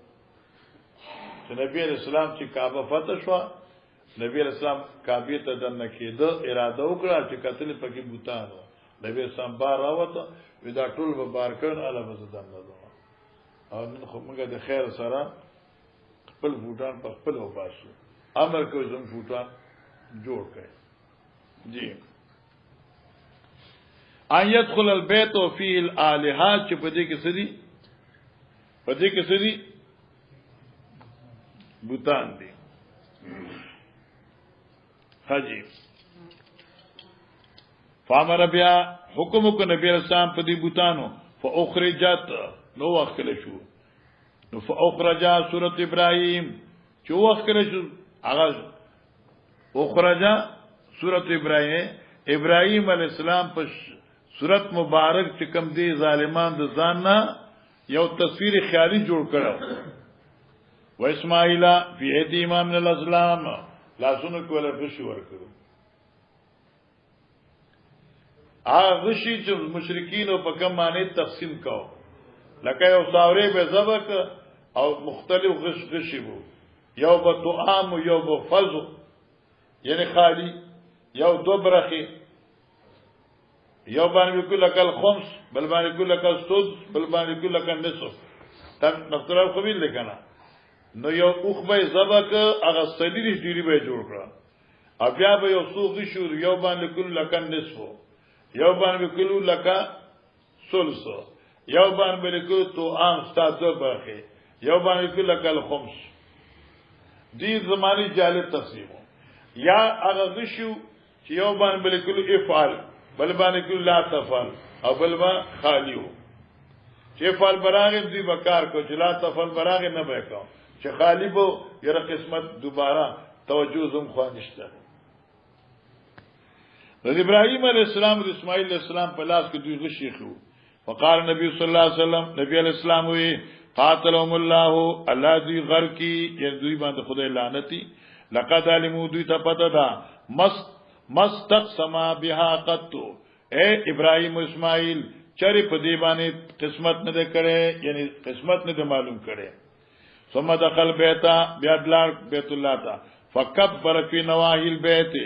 چې نبی رسول الله چې کعبه فتح شو نبی رسول الله کعبه ته دنه کېده اراده وکړه چې قتل پکې بوتان نبی سم بار راوته ودا ټول به بار کړ اله به دنه ده او نن خو موږ د خیر سره خپل بوتان په خپل وباسو امر کوي زم بوتان جوړ کړي جی ان يدخل البيت وفيه الالهه چې په دې کې سړي په دې کې سړي بوتان دي حاجی فامر بیا حکم کو نبی رسول الله په دې بوتانو فاخرجت نو وخت شو نو فاخرج سوره ابراهيم چې وخت شو هغه اخرج سوره ابراهيم عليه السلام په سورت مبارک چې کوم دی ظالمان د ځان نه یو تصویر خیالي جوړ کړو و اسماعیل فی هدی امام من الاسلام لاسونو کوله غشي ورکړو هغه غشي چې مشرکین په کوم معنی تقسیم کاو لکه یو ساوري به زبک او مختلف غشي وو یو به طعام یو به فضو یعنی خالی یو دو برخي یو باندې کول کل خمس بل باندې کول کل سدس بل باندې کول کل نصف تم نفترض قبیل لکنه نو یو اوخ به زبک هغه سلیری ډیری به جوړ کړه بیا به یو سوق شو یو باندې کول کل نصف یو باندې کول لکه ثلث یو باندې کول تو عام ستاسو برخه یو باندې کول کل خمس دې زماني جالب تقسیم یا هغه شو چې یو باندې کول افعال بل باندې کول لا تفعل او بل با خالیو چې فعل براغه دی وکار کو چې لا تفعل براغه نه وکاو چې خالی بو یره قسمت دوباره توجه زم خو نشته د ابراهیم علیه السلام او اسماعیل علیه السلام په لاس کې دوی غشي خو وقال نبی صلی الله علیه وسلم نبی علیہ السلام وی قاتلهم الله الله دی غر کی یعنی دوی باندې خدای لعنتی لقد علموا دوی ته پته ده مستقسما بها قط اے ابراہیم و اسماعیل چری په دی باندې قسمت نه کړي یعنی قسمت نه معلوم کړي ثم دخل بیتا بیت الله تا فکبر فی نواحی البیت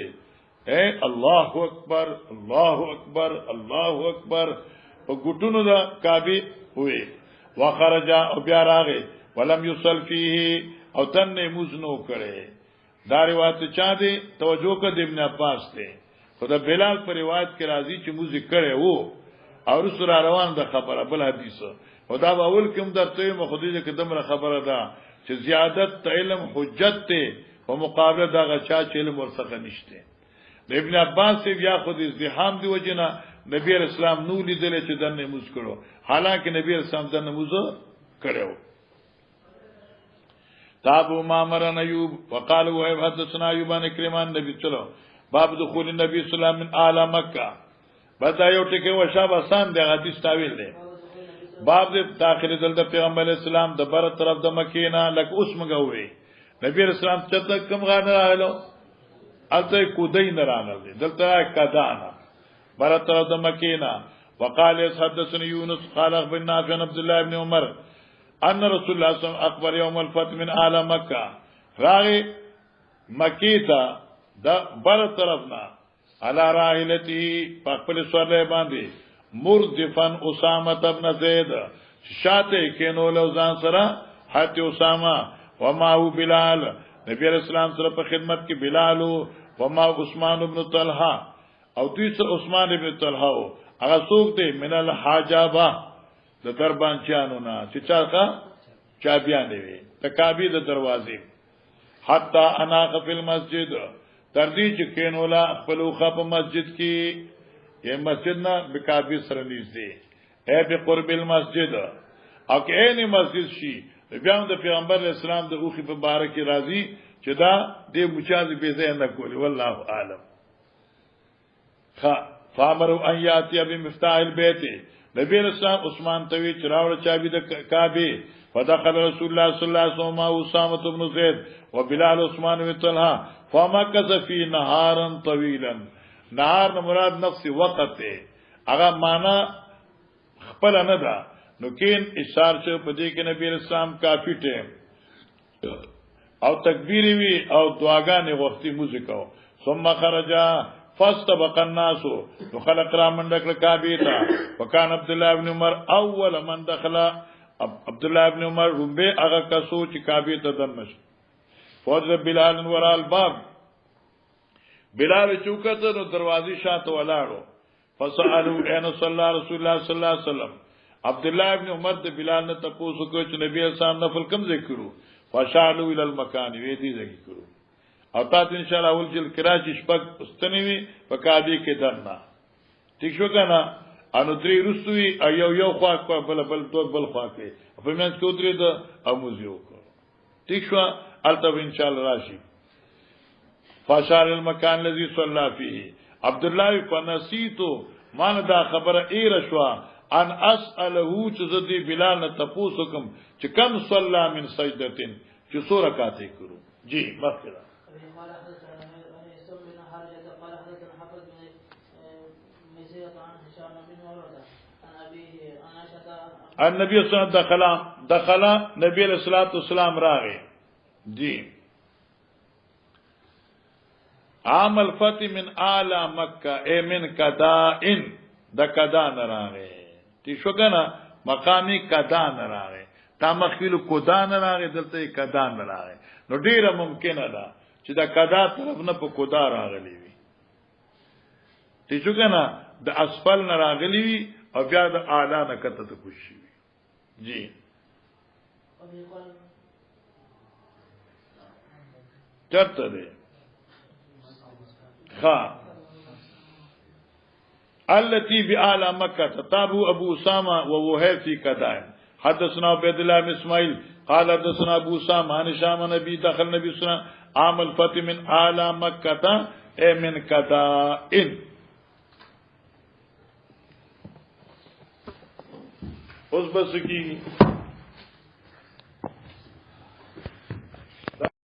اے الله اکبر الله اکبر الله اکبر په ګټونو دا کعبه وې وخرج او بیا راغې ولم یصل فیه او تن موزنو کړي دا روایت چا دی توجه کړه د ابن عباس ته خدا بلال پر روایت کې راځي چې موزیک کړي وو او رسول روان د خبره بل حدیثه خدا اول کوم درته مخدیجه کې دمره خبره ده چې زیادت علم حجت ته په مقابله دا غچا چې علم ورڅخه نشته د ابن عباس سے بیا خود ازدحام دی وجنا نبی اسلام نو لیدل چې دنه موز کړو حالانکه نبی اسلام دنه موز کړو تابو مامرن ایوب وقالوا حدثنا ایوب عن کریمان نبی چلو باب دخول النبي صلی الله علیه وسلم اعلی مکه بدا یو ټکی وشاب آسان دی حدیث تاویل دی باب د داخل دل د پیغمبر اسلام د بر طرف د مکینه لک اوس مګوي نبی اسلام چته کم غانه راغلو الته کو دین رانه دلته کدانا بر طرف د مکینه وقال حدثني يونس قال اخبرنا نافع عن عبد الله بن عمر ان رسول الله صلى الله عليه وسلم اخبر يوم الفتح من اعلى مکه راغی مکی تا دا بل طرفنا على راحلته پخپل سورله باندې مردفن اسامه ابن زید شاته کینو لوزان سره حتی اسامه وما بلال نبی علیہ السلام سره په خدمت کې بلال او ما عثمان ابن طلحه او دوی سره عثمان ابن طلحه هغه څوک دی من الحاجابه د دربان چانو نه چې چاخه چابیان دی تکابی د دروازې حتا انا فی المسجد تر دې چې کینولا خپل خو په مسجد کې یې مسجد نه بکابی سره نږدې اے په قرب المسجد او کې عین مسجد شي بیا د پیغمبر اسلام د اوخي په باره کې راضي چې دا د مچاز به ځای نه کولی والله اعلم فامروا ان یاتی بمفتاح البيت نبی اسلام عثمان توی چراوړ چابي د کعبه فدخل رسول الله صلی الله علیه وسلم اسامه بن زید وبلال عثمان بن طلحه فمكث في نهارا طويلا نهار مراد نفس وقت هغه معنا خپل نه ده نو کین اشار چې په دې کې نبی اسلام کافی ټیم او تکبیر وی او دعاګانې وختي موزیکاو ثم خرج فاستبق الناس وخلق را من دخل کعبه تا وکان عبد الله بن عمر اول من دخل عبد الله بن عمر ربه هغه کسو چې کعبه ته دنش فوج بلال ورا الباب بلال چوکته نو دروازې شاته ولاړو فسالوا ان صلی الله رسول الله صلی الله علیه وسلم عبد الله ابن عمر د بلال نه تاسو کو چې نبی اسلام نفل کم ذکرو فشالوا الى المكان وی دي ذکرو او تاسو ان شاء الله اول جل کراچی شپک استنوي په کابه کې درنا ٹھیک شو کنه انو درې رسوي یو خوا کو بل تو بل خوا کې په منځ کې درې د اموزیو کو ٹھیک شو البته ان شاء الله راشي فشال المكان الذي صلى فيه عبد الله فنسيتو مان دا خبره ای رشوا ان اساله چې زدي بلال نه تاسو کوم چې کم صلی من سجدتين چې سو رکعاتې کړو جی مخکره النبي صلی الله علیه وسلم دخل نبی علیہ الصلوۃ والسلام راغی جی عام الفتح من اعلی مکه اے من کدائن د کدا نراغه تی شو کنه مقامی کدا نراغه تا مخیل کدا نراغه دلته کدا نراغه نو ډیره ممکنه ده چې دا کدا طرف نه په کدا راغلی وي تی شو کنه د اسفل نراغلی وي او بیا د اعلی نه کته ته کوشي جی چرته ده التي بأعلى مكة تتابع أبو أسامة ووهيب في كدائن حدثنا عبد الله بن إسماعيل قال حدثنا أبو أسامة عن هشام نبي دخل النبي صلى الله عليه وسلم عام الفتح من أعلى مكة أي من كدائن اس بس کی